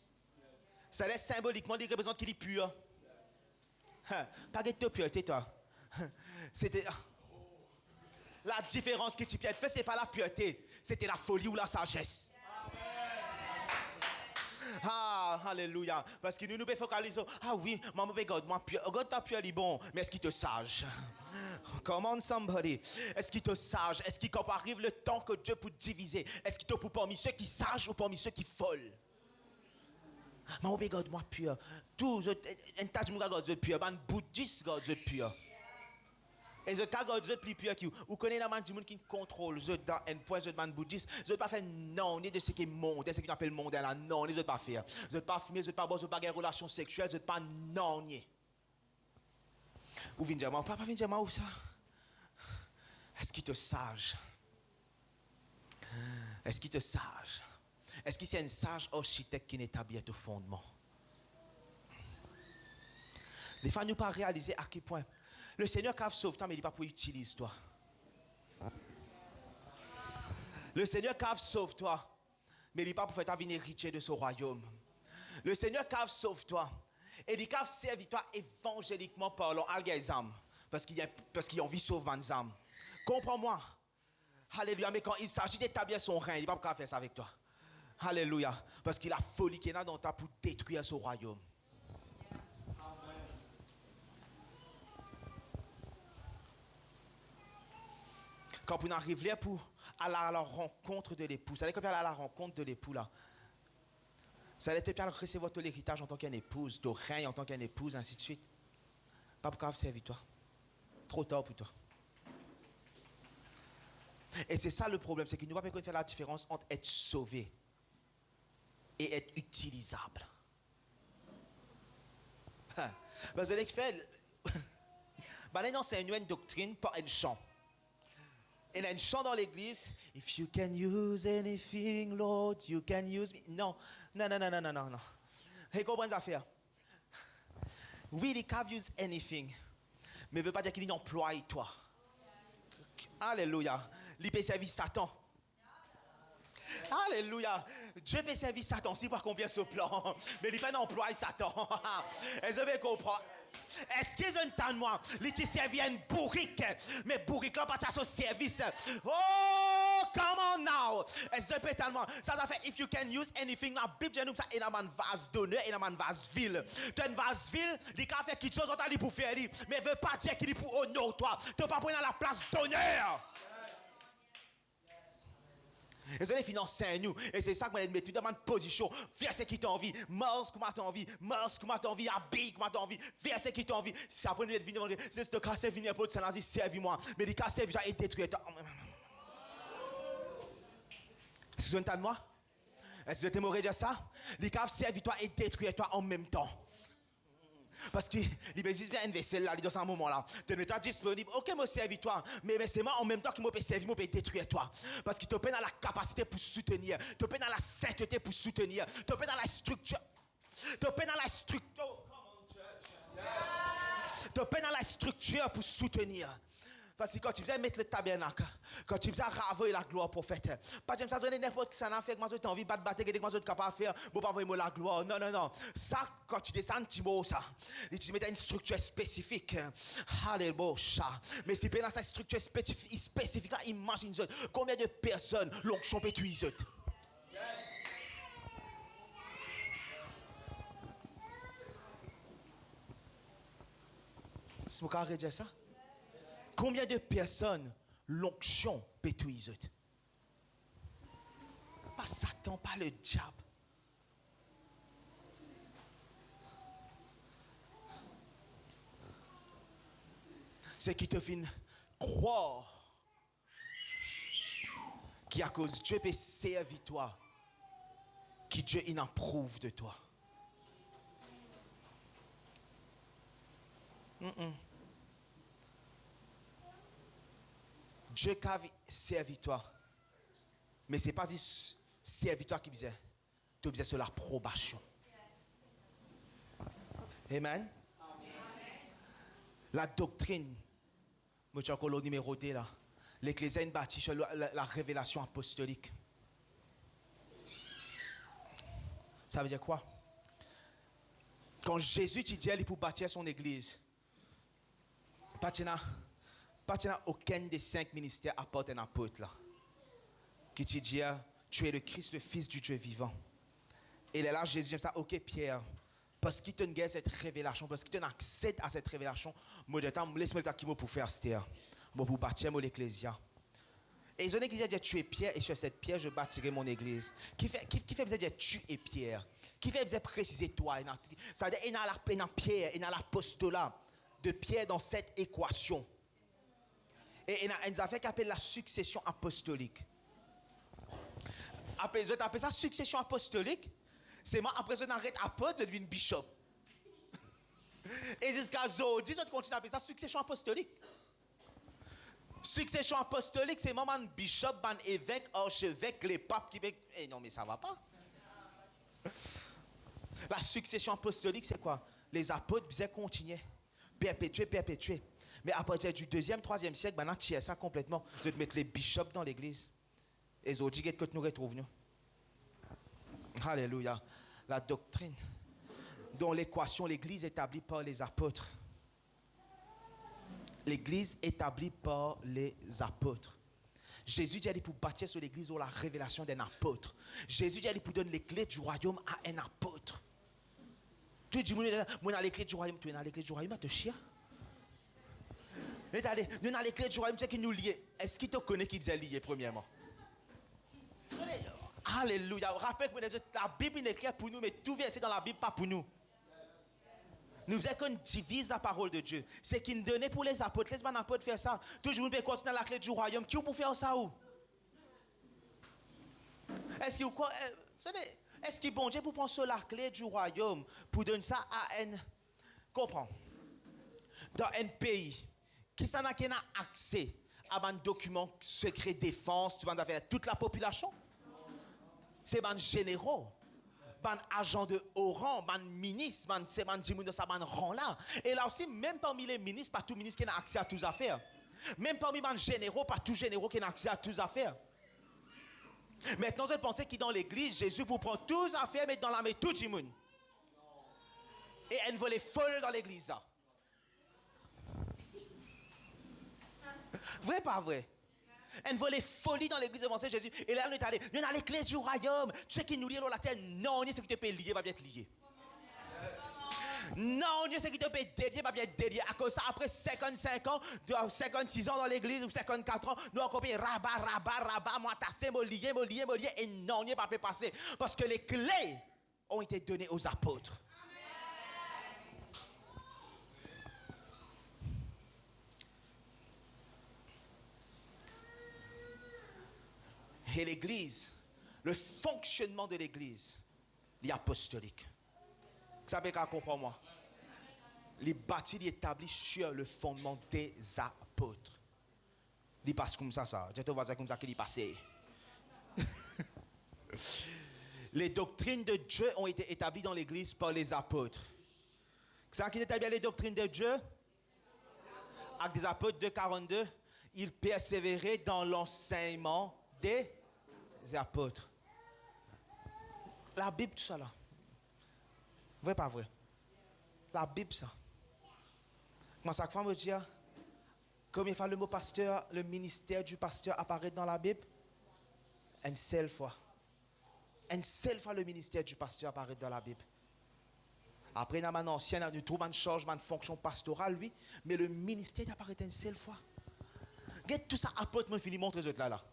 Ça laisse symboliquement, il représente qu'il est pur. Pas que tu pureté, toi. C'était. La différence que tu fais, ce n'est pas la pureté. C'était la folie ou la sagesse. Ah, alléluia. Parce que nous nous focalisons. Ah oui, maman, regarde-moi pur. Regarde-toi pur, il est bon. Mais est-ce qu'il te sage? Come on, somebody. Est-ce qu'il te sage? Est-ce qu'il, quand arrive le temps que Dieu peut diviser, est-ce qu'il te pour parmi ceux qui sages ou parmi ceux qui folles? Maman, regarde-moi pur. Tout, un tas de gens regarde pur. Un bouddhiste regarde pur. Et je regarde Dieu plus pur que vous. Vous connaissez la du monde qui contrôle Dieu dans un point de man bouddhiste. Je ne pas faire non, ni de ce qui est mondain, ce qu'on appelle mondain là. Non, ni de pas faire. Je ne pas fumer, je ne pas boire, je ne pas avoir une relation sexuelle, je ne pas non ni. Ou vient dire moi, papa vient dire moi où ça? Est-ce qu'il te sage? Est-ce qu'il te sage? Est-ce qu'il c'est un sage architecte qui n'établit au fondement? Des fois, nous pas réaliser à quel point le Seigneur qui sauve toi, mais il n'est pas pour utiliser toi. Le Seigneur qui sauve toi, mais il n'est pas pour faire ta vie héritier de ce royaume. Le Seigneur qui sauve toi, et il a servi toi évangéliquement parlant à l'âme, parce qu'il a envie de sauver mes âmes. Comprends-moi. Alléluia. Mais quand il s'agit d'établir son règne, il n'est pas pour faire ça avec toi. Alléluia. Parce qu'il a folie qui est là dans ta pour détruire ce royaume. Quand on arrive là pour aller à la rencontre de l'époux, ça veut dire qu'on aller à la rencontre de l'époux là. Ça veut dire que tu recevoir ton héritage en tant qu'une épouse, ton règne en tant qu'une épouse, ainsi de suite. Pas pour servir toi. Trop tard pour toi. Et c'est ça le problème, c'est qu'il ne va pas faire la différence entre être sauvé et être utilisable. Parce que fait, non, c'est une doctrine, pas un chant. Il y a un chant dans l'église. If you can use anything, Lord, you can use me. Non. Et comprenez l'affaire. Oui, il can use anything. Mais ne veut pas dire qu'il emploie toi. Alléluia. Il peut servir Satan. Alléluia. Dieu peut servir Satan. Si pas combien ce plan. Mais il peut pas employer Satan. Est-ce que vous comprenez? Est-ce qu'ils ont moi? Ils te servent une bourrique. Mais bourrique là, pas de service. Oh, come on now. Est-ce que peut moi? Ça fait, if you can use anything, la Bible nous ça est dans un vase d'honneur et dans un vase vil. Tu as un vase vil, il a fait quelque chose pour faire, mais veut pas dire qu'il est pour honorer toi. Tu ne peux pas prendre la place d'honneur. Et c'est les finances nous. Et c'est ça que je mets tout dans une position. Verset qui t'a envie. Mars qui m'a envie. Mars qui m'a envie. Habille qui m'a envie. Verset qui t'a envie. Si après nous venir, c'est ce cas c'est venir pour te dire, servis-moi. Mais les cas servis et détruire toi. Est-ce que vous entendez moi? Est-ce que tu m'aurais dit ça? Les cas servis toi et détruire toi en même temps. Parce que les bien investir là dans ce moment là. Tu n'es pas disponible. OK, moi servis toi, mais c'est moi en même temps qui me peut servir, me peut détruire toi. Parce qu'il te peine dans la capacité pour soutenir, te peine dans la sainteté pour soutenir, te peine dans la structure. Te peine dans la structure. Te peine dans la structure pour soutenir. Parce que quand tu viens mettre le tabernacle, quand tu viens ravoir la gloire prophète, pas j'aime ça donner n'importe qui ça n'a fait que moi j'ai envie de battre que moi j'ai capable de faire pour pas voir la gloire. Non. Ça quand tu descends tu mets ça. Et tu mets une structure spécifique. Alléluia. Mais si dans cette structure spécifique là, imagine combien de personnes l'onction peut tuer. C'est pourquoi je dis ça. Combien de personnes l'onction pétouise? Pas Satan, pas le diable. C'est qui te fait croire qu'à cause Dieu peut servir toi, que Dieu il approuve de toi. Dieu a servi toi. Mais ce n'est pas serviteur qui faisait. Tu faisais sur l'approbation. Amen. La doctrine, moi je encore le numéro 2 là. L'Ecclésia est bâtie sur la révélation apostolique. Ça veut dire quoi? Quand Jésus dit il pour bâtir son église, pas aucun des 5 ministères apporte un apôtre là. Qui te dit, tu es le Christ, le Fils du Dieu vivant. Et là, Jésus aime ça. Ok, Pierre. Parce qu'il te donne cette révélation, parce qu'il te donne accès à cette révélation, laisse-moi le temps qu'il m'a pour faire cette terre. Pour bâtir mon ecclésia. Et ils ont dit que tu es Pierre, et sur cette pierre, je bâtirai mon église. Qui fait besoin de dire tu es Pierre? Qui fait besoin de préciser toi? Ça veut dire qu'il y a la pierre, il y a l'apostolat de Pierre dans cette équation. Et il y a une affaire qui appelle la succession apostolique. Après ça, succession apostolique, c'est moi, après ça, j'arrête apôtre, je deviens bishop. Et jusqu'à aujourd'hui, je continue à appeler ça succession apostolique. Succession apostolique, c'est moment bishop, évêque, archevêque, les papes qui... Eh non, mais ça va pas. La succession apostolique, c'est quoi? Les apôtres disaient continuer, perpétuer. Mais à partir du 2e, 3e siècle, maintenant, tu as ça complètement. Je vais te mettre les bishops dans l'église. Et ils ont dit que nous retrouvons. Alléluia. La doctrine dont l'équation, l'église établie par les apôtres. L'église établie par les apôtres. Jésus dit pour bâtir sur l'église ou la révélation d'un apôtre. Jésus dit pour donner les clés du royaume à un apôtre. Tu dis, moi, dans les clés du royaume, tu es dans les clés du royaume, tu chiens. Nous, dans les clés du royaume, tu sais qui nous lie. Est-ce qu'il te connaît qui vous est lié, premièrement? Alléluia. Rappelle-moi, la Bible est claire pour nous, mais tout verset dans la Bible, pas pour nous. Nous faisons qu'on divise la parole de Dieu. C'est qu'il nous donnait pour les apôtres. Laisse-moi un apôtre faire ça. Toujours, nous pouvons continuer dans la clé du royaume. Qui pour faire ça où? Est-ce qu'il bon Dieu pour prendre sur la clé du royaume, pour donner ça à un... Comprends? Dans un pays, qui s'en a accès à un document secret défense, tu vas faire toute la population? C'est un généraux. Ban agent de haut rang, ban ministre, c'est ban djimoun de ça ban rang là. Et là aussi, même parmi les ministres, pas tout ministre qui a accès à toutes les affaires. Même parmi les généraux, pas tout généraux qui a accès à toutes les affaires. Maintenant, je pensais que dans l'église, Jésus pour prendre toutes les affaires, mais dans la main tout djimoun. Et elle volait folle dans l'église. Là. Vrai, pas vrai? Elle volait folie dans l'église de penser Jésus. Et là, on est allé. Nous, on a les clés du royaume. Tu sais qui nous lie dans la terre? Non, on est ce qui te peut lier, va bien être lié. Non, on est ce qui te peut délier, va bien être délié. À cause de ça, après 55 ans, 56 ans dans l'église, ou 54 ans, nous avons copié rabat, moi, tassé, me lier. Et non, on n'y est pas pu passer. Parce que les clés ont été données aux apôtres. Et l'église, le fonctionnement de l'église, l'apostolique. Ça veut dire comprendre moi. Les bâtis établis sur le fondement des apôtres. Il passe comme ça. Je te vois comme ça qu'il y passé. Les doctrines de Dieu ont été établies dans l'église par les apôtres. Ça qui établit les doctrines de Dieu? Avec des apôtres 2:42, ils persévéraient dans l'enseignement des apôtres. La Bible, tout ça là. Vrai, pas vrai? La Bible, ça. Comment ça fait me dire? Combien de fois le mot pasteur, le ministère du pasteur apparaît dans la Bible? Une seule fois. Une seule fois le ministère du pasteur apparaît dans la Bible. Après, dans mon ancien, nous trouvons un changement de fonction pastorale, oui, mais le ministère apparaît une seule fois. Regarde tout ça, apôtre, me finit montrer les autres là.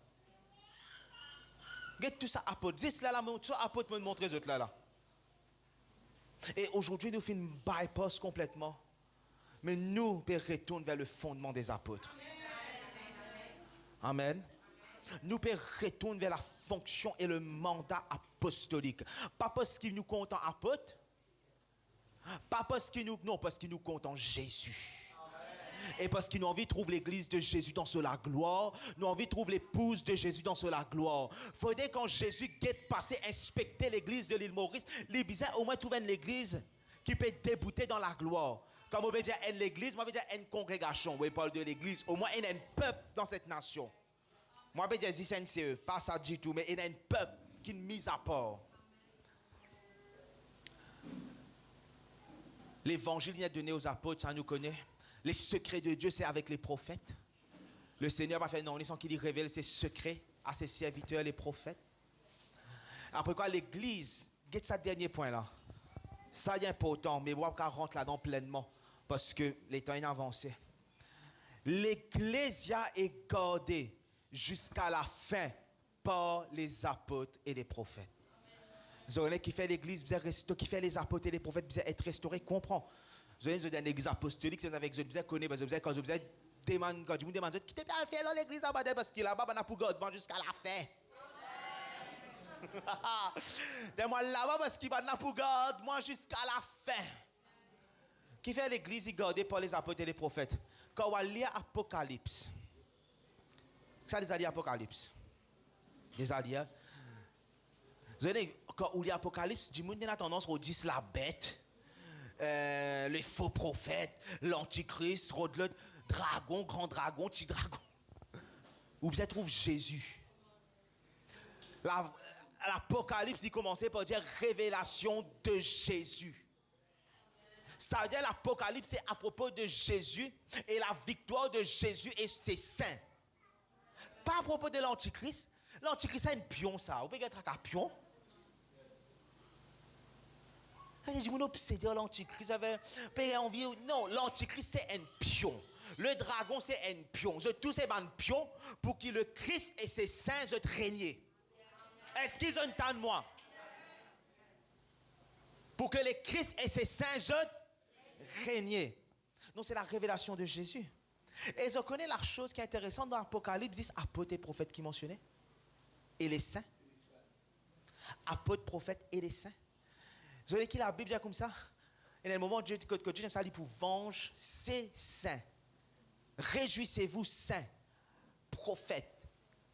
Regarde tout ça, apôtre. Dis là, tout ça, apôtre, me montrer les autres là. Et aujourd'hui, nous faisons une bypass complètement. Mais nous, on retourne vers le fondement des apôtres. Amen. Nous retourne vers la fonction et le mandat apostolique. Pas parce qu'il nous compte en apôtre. Pas parce qu'il nous... Non, parce qu'il nous compte en Jésus. Et parce qu'ils ont envie de trouver l'église de Jésus dans la gloire. Nous avons envie de trouver l'épouse de Jésus dans la gloire. Faudrait quand Jésus guette passer inspecter l'église de l'île Maurice, les bizarres au moins trouver une église qui peut débouter dans la gloire. Comme on veut dire une église, moi je veux dire une congrégation. Oui, parle de l'église. Au moins il y a un peuple dans cette nation. Moi je veux dire c'est pas ça du tout, mais il y a un peuple qui est mis à part. L'évangile est donné aux apôtres, ça nous connaît. Les secrets de Dieu, c'est avec les prophètes. Le Seigneur va faire non, sans qu'il révèle ses secrets à ses serviteurs, les prophètes. Après quoi, l'église get ça dernier point là. Ça est important, mais moi, je rentre là-dedans pleinement. Parce que les temps sont avancés. L'Ecclésia est gardée jusqu'à la fin par les apôtres et les prophètes. Vous avez qui fait l'église, qui fait les apôtres et les prophètes, vous être restaurés, comprend. Vous avez une église apostolique, c'est avec vous connaissez, vous avez quand vous êtes demande, quand vous demandez, qui t'es bien fait dans l'église là-bas, parce qu'il est là-bas, on a pour garder jusqu'à la fin. Demande là-bas, parce qu'il va pour garder moi jusqu'à la fin. Qui fait l'église gardée par les apôtres et les prophètes? Quand on lit Apocalypse, ça les alliés Apocalypse. Les alliés. Vous savez, quand on lit Apocalypse, du monde a tendance à dire la bête, les faux prophètes, l'antichrist, le dragon, grand dragon, petit dragon. Où vous trouvez Jésus. L'Apocalypse, il commençait par dire révélation de Jésus. Ça veut dire l'Apocalypse, c'est à propos de Jésus et la victoire de Jésus et ses saints. Pas à propos de l'Antichrist. L'Antichrist, c'est un pion, ça. Vous pouvez être un pion. Je me obsédé l'Antichrist. Non, l'Antichrist, c'est un pion. Le dragon, c'est un pion. Tous ces bandes pions pour que le Christ et ses saints règnent. Est-ce qu'ils ont tant de moi? Pour que le Christ et ses saints régner. Donc c'est la révélation de Jésus. Et je connais la chose qui est intéressante dans l'Apocalypse, 10 apôtres et prophètes qui mentionnaient. Et les saints. Apôtres, prophètes et les saints. Vous voyez qui la Bible dit comme ça? Et dans le moment où Dieu aime ça, il dit pour venger ses saints. Réjouissez-vous, saints, prophètes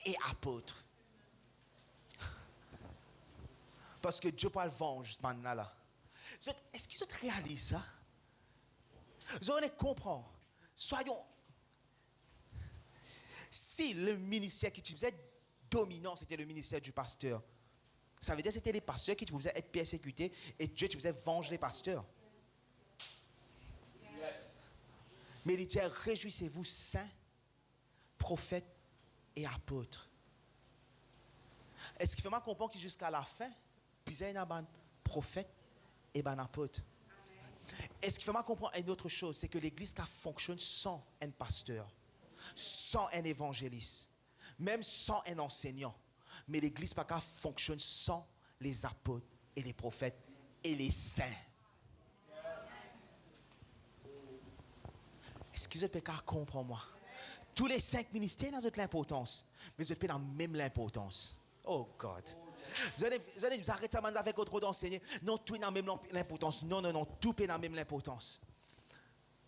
et apôtres. Parce que Dieu parle venger maintenant là. Est-ce qu'ils réalisent ça? Vous allez comprendre. Soyons. Si le ministère qui faisait dominant, c'était le ministère du pasteur, ça veut dire que c'était les pasteurs qui pouvaient être persécutés et Dieu qui faisait venger les pasteurs. Yes. Mais il dit réjouissez-vous, saints, prophètes et apôtres. Est-ce qu'il fait mal comprendre que jusqu'à la fin, puis il y a un prophète et un apôtre? Est-ce qu'il faut mal comprendre une autre chose? C'est que l'église qui fonctionne sans un pasteur, sans un évangéliste, même sans un enseignant. Mais l'église pas fonctionne sans les apôtres et les prophètes et les saints. Est-ce que vous pouvez comprendre moi? Tous les 5 ministères ont l'importance, mais vous avez même l'importance. Oh God. Vous allez vous arrêter ça avec trop d'enseigner. Non, tout est dans même l'importance. Non, tout est dans même l'importance.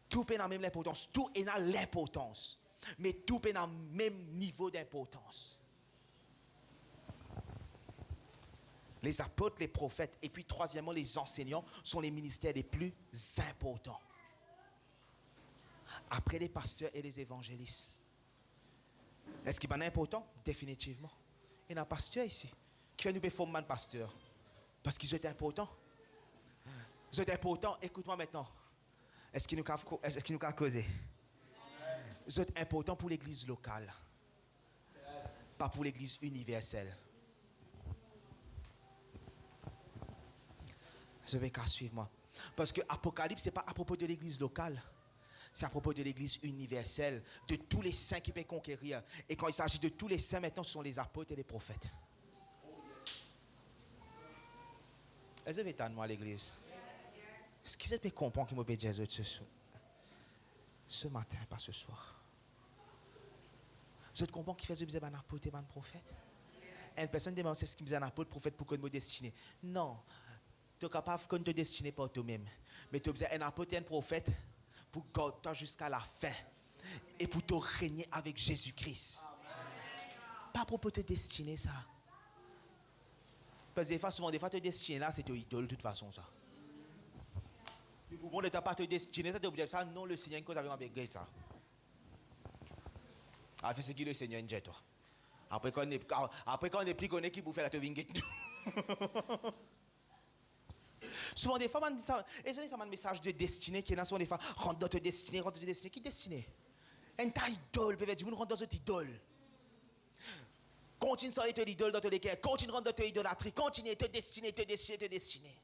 Tout est dans même l'importance. Tout est dans l'importance. Mais tout est dans le même niveau d'importance. Les apôtres, les prophètes, et puis troisièmement, les enseignants sont les ministères les plus importants. Après les pasteurs et les évangélistes. Est-ce qu'il est important? Définitivement. Il y a un pasteur ici qui fait nous former un pasteur. Parce qu'ils sont importants. Ils sont importants. Écoute-moi maintenant. Est-ce qu'il nous a causé? Ils sont importants pour l'église locale. Pas pour l'église universelle. Je vais qu'à suivre moi. Parce que Apocalypse, ce n'est pas à propos de l'église locale. C'est à propos de l'église universelle, de tous les saints qui peuvent conquérir. Et quand il s'agit de tous les saints, maintenant, ce sont les apôtres et les prophètes. Est-ce que vous êtes moi l'église? Est-ce que vous pouvez comprendre qu'il m'a dit ce matin, pas ce soir? Vous comprenez qu'il faisait un apôtre et un prophète? Une personne demande c'est ce qu'il faisait un apôtre, prophète pour qu'on me destine. Non. Tu es capable de te destiner par toi-même. Mais tu as un apôtre et un prophète pour garder toi jusqu'à la fin. Et pour te régner avec Jésus-Christ. Pas à propos de te destiner ça. Parce que souvent, te destiner là, c'est ton idole de toute façon ça. Mais pour moi, tu n'as pas te destiner ça, tu obligé ça. Non, le Seigneur, une cause avec moi, ça. Alors, fais ce que le Seigneur dit toi. Après qu'on est plus connu qui pour faire la te vinguer. Souvent des fois, on dit ça, et c'est un message de destinée qui est là, souvent des fois, rentre dans ta destinée, rentre dans ta destinée. Qui destinée? Un ta idole, peut-être, du monde rentre dans cette idole. Quand continue sans être l'idole dans ton cœur, continue de rendre dans ton idolâtrie, continue te destiner.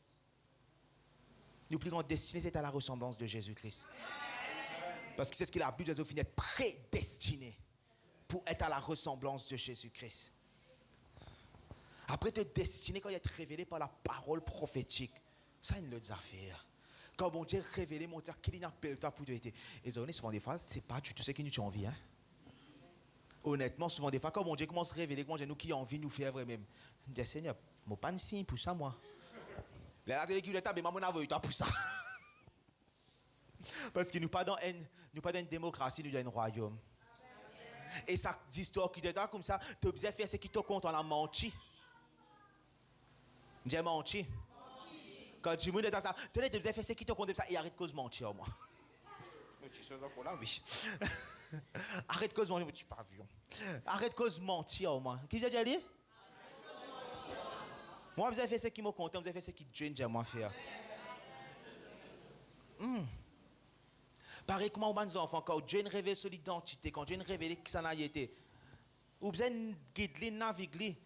Nous plus grande destinée, c'est à la ressemblance de Jésus-Christ. Parce que c'est ce que la Bible dit, au final, prédestiné pour être à la ressemblance de Jésus-Christ. Après te destiner, quand il est révélé par la parole prophétique, ça c'est une autre affaire. Quand bon Dieu révélé, mon Dieu, qu'il appelle toi pour te être. Et souvent des fois, c'est pas du tout ce que nous avons envie. Hein? Honnêtement, souvent des fois, quand mon Dieu commence à révéler, comment nous qui envie nous faire vraiment. Je dis, Seigneur, je pas de signe pour ça, moi. Là, tu es là, mais maman n'a pas pour ça. Parce que nous pas dans une démocratie, nous dans un royaume. Et ça d'histoire qui est comme ça, tu as besoin de faire ce qui te compte, on a menti. J'ai menti. Quand tu me dis ça, tu as besoin de faire ce qui te compte, et arrête de cause mentir, moi. Oui. Arrête de cause mentir, tu pas vu. Arrête de cause mentir, moi. Qui vous a déjà dit? Moi, vous avez fait ce qui me compte, vous avez fait ce qui Dieu moi faire. Pareil, comment on dit enfants, quand Dieu révèle son identité, quand Dieu révèle qui ça n'a été, vous avez une guide, naviguer.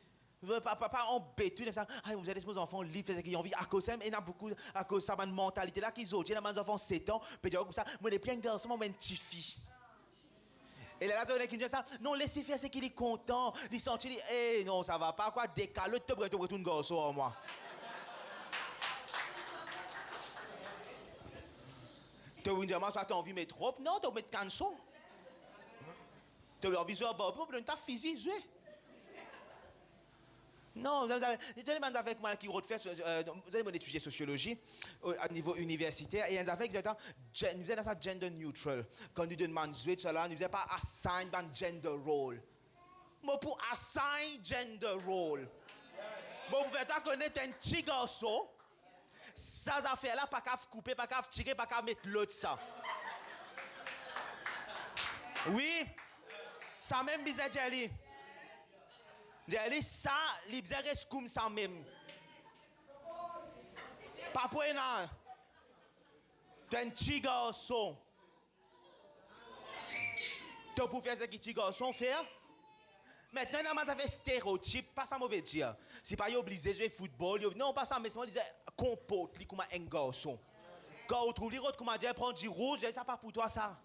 Papa, on bête tout ça. Vous avez des enfants libres, qui ont envie à cause et il y a beaucoup à cause de sa mentalité là qu'ils ont. Il y a des enfants 7 ans, puis comme ça, moi, les plein de garçons, moi, une petite fille. Et là, qui dit ça, non, laissez faire ce qu'il est content. Il sentit, non, ça va pas, quoi, décale, tu peux retourner un garçon en moi. Tu veux dire, tu as envie de mettre trop? Non, tu veux mettre canson. Tu as envie de jouer pour ta physique, jouer. Non, vous avez demandé avec moi qui refait, vous avez étudié sociologie à niveau universitaire et nous avons fait ça gender neutral. Quand nous demandons jouer cela, nous ne faisons pas assign un gender role. Mais pour assign gender role, vous pouvez connaître un petit garçon. Ça affaire là pas qu'à couper, pas qu'à tirer, pas qu'à mettre l'autre ça. Oui, ça même bizarre Jelly. Jelly ça, il bizarre reste comme ça même. Pas pour rien. Tu es un petit garçon. Tu peux faire ce que petit garçon fait. Maintenant, on a fait stéréotype, pas ça mauvais dire. C'est pas obligé de jouer football, non, pas ça, mais c'est on disait comporte comme un garçon. Quand on trouve les autres, comment dire, prendre du rouge, ça pas pour toi ça.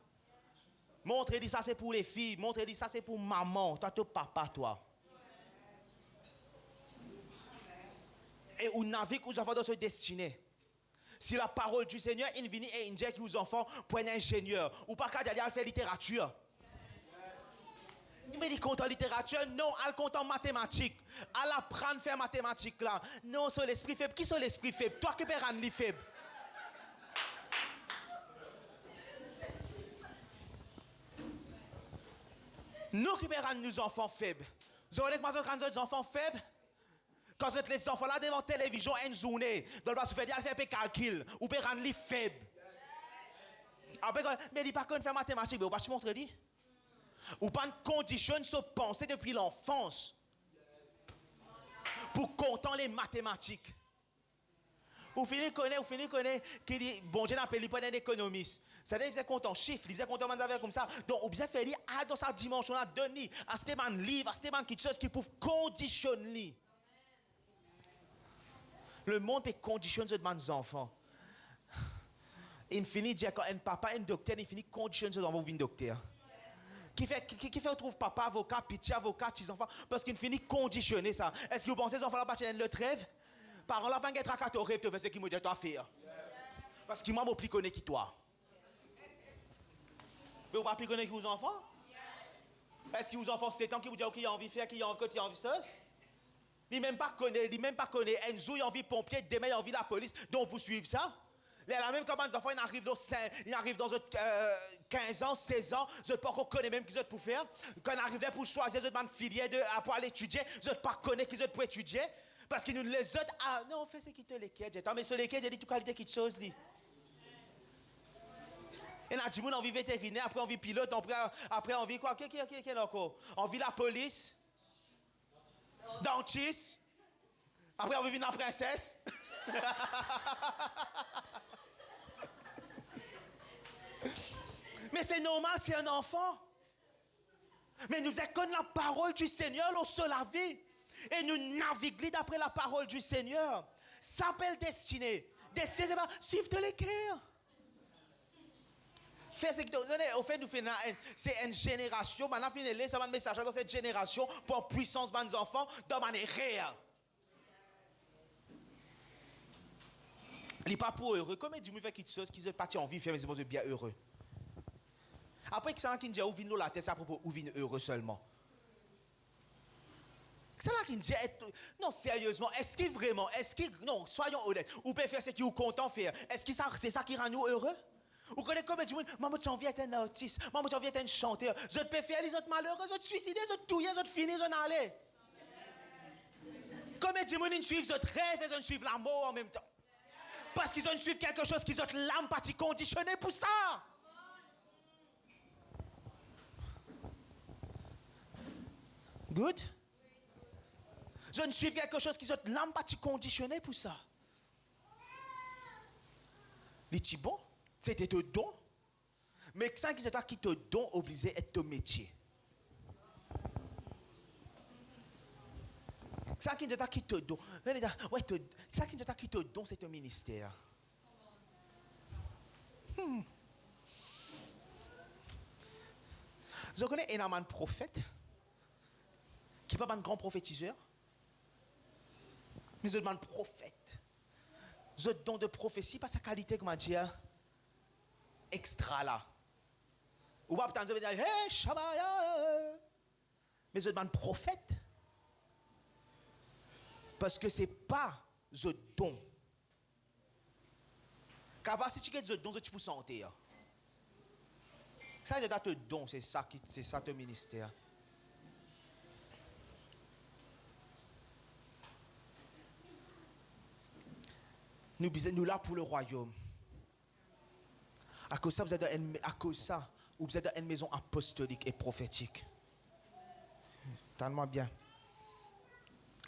Montrez-lui ça c'est pour les filles, montrez-lui ça c'est pour maman, toi ton papa toi. Et on navigue aux enfants dans ce destiné. Si la parole du Seigneur est venue et injecte aux enfants pour un ingénieur, ou pas qu'à aller faire littérature. Mais il compte en littérature, non, elle compte en mathématiques. Elle apprend à faire mathématiques là. Non, c'est l'esprit faible. Qui c'est l'esprit faible? Toi qui peux rendre les faibles. Nous qui peux rendre nos enfants faibles. Vous avez des enfants faibles? Quand vous êtes les enfants là devant la télévision une journée, dans le bas, vous faites faire des calculs, ou peut rendre les faibles. Après, mais il n'y a pas qu'à faire mathématiques, mais vous ne pouvez pas montrer lui. Ou pas de condition de se penser depuis l'enfance pour compter les mathématiques. Vous finissez connaître qui dit bon Dieu n'appelle pas un économiste. Ça veut dire content chiffres, il faisait content avec comme ça. Donc on besoin faire lui dans sa dimension là donner à ce man livre, à ce man quelque chose qui peut conditionner. Le monde peut conditionner ses enfants. Il finit dire quand un papa un docteur, il finit conditionner ses enfants pour devenir docteur. Qui fait retrouve papa avocat, pitié avocat, ses enfants parce qu'il finit conditionner ça. Est-ce que vous pensez que les enfants là pas le rêve? Parents là pas être à 4 rêve, tu fais ce qu'ils me disent toi faire. Parce que moi je plus connais qui toi. Mais vous pas plus connaître que vos enfants? Est-ce que vos enfants 7 ans qui vous disent qu'il a envie de faire, qu'il a envie de faire? Il même pas connaît, Enzo il a envie de pompier, demain il a envie de la police, donc pour suivre ça. Là même quand les enfants ils arrivent dans 15 ans, 16 ans, ils ne pas encore connaître même qu'ils ont pour faire. Quand ils arrivent là pour choisir ils ont filière pour aller étudier, ils ne pas connaître qu'ils ont pour étudier. Parce que nous les autres, ah non, on fait ce qui te les quête. Mais ce les quête, j'ai dit toute qualité qui te chose. Et là, du monde on vit vétérinaire, après on vit pilote, après on vit quoi? Quel encore? On vit la police, dentiste, après on vit la princesse. Mais c'est normal, c'est un enfant. Mais nous faisons comme la parole du Seigneur, on se la vie. Et nous naviguons d'après la parole du Seigneur. Ça s'appelle destinée. Destinée, c'est pas suivre de l'équerre. Au fait, nous faisons c'est une génération. Maintenant, finissez ça va un message dans cette génération pour puissance de nos enfants de manière réelle. Il n'est pas pour heureux. Comment dit-il fait quelque chose qui se partit en vie, faire mes bien heureux. Après, que ça qui dit où vient la tête, c'est à propos où vient heureux seulement. C'est là qui dit non, sérieusement, est-ce qu'il vraiment, non, soyons honnêtes, ou peut faire ce qui vous content faire. Est-ce que c'est ça qui rend nous heureux? Ou connaissez comment dit, maman, tu as envie d'être un artiste, maman, tu as envie d'être un chanteur. Je peux faire les autres malheureux, les autres suicider, les autres touiller, les autres finir, les autres aller. Comment dit, ils suivent les autres rêves, ils suivent l'amour en même temps. Parce qu'ils ont suivre quelque chose qu'ils ont l'âme partie conditionnée pour ça. Good? Je ne suis quelque chose qui ont l'âme partie conditionnée pour ça. Les petits bons, c'était un don. Mais ça qui te don obligé être ton métier. Ça qui te don. Ouais, ça qui te don, c'est un ministère. Je connais un prophète qui n'est pas un grand prophétiseur. Mais je demande prophète. Je don de prophétie par sa qualité, comment dire, extra là. Ou pas peut-être dire, hey, Shabaya. Mais je demande prophète. Parce que ce n'est pas le don. Car si tu as le don, tu peux sentir. Ça, c'est un don, c'est ça ton ministère. Nous là pour le royaume. À cause de ça, vous êtes dans une maison apostolique et prophétique. Tellement bien.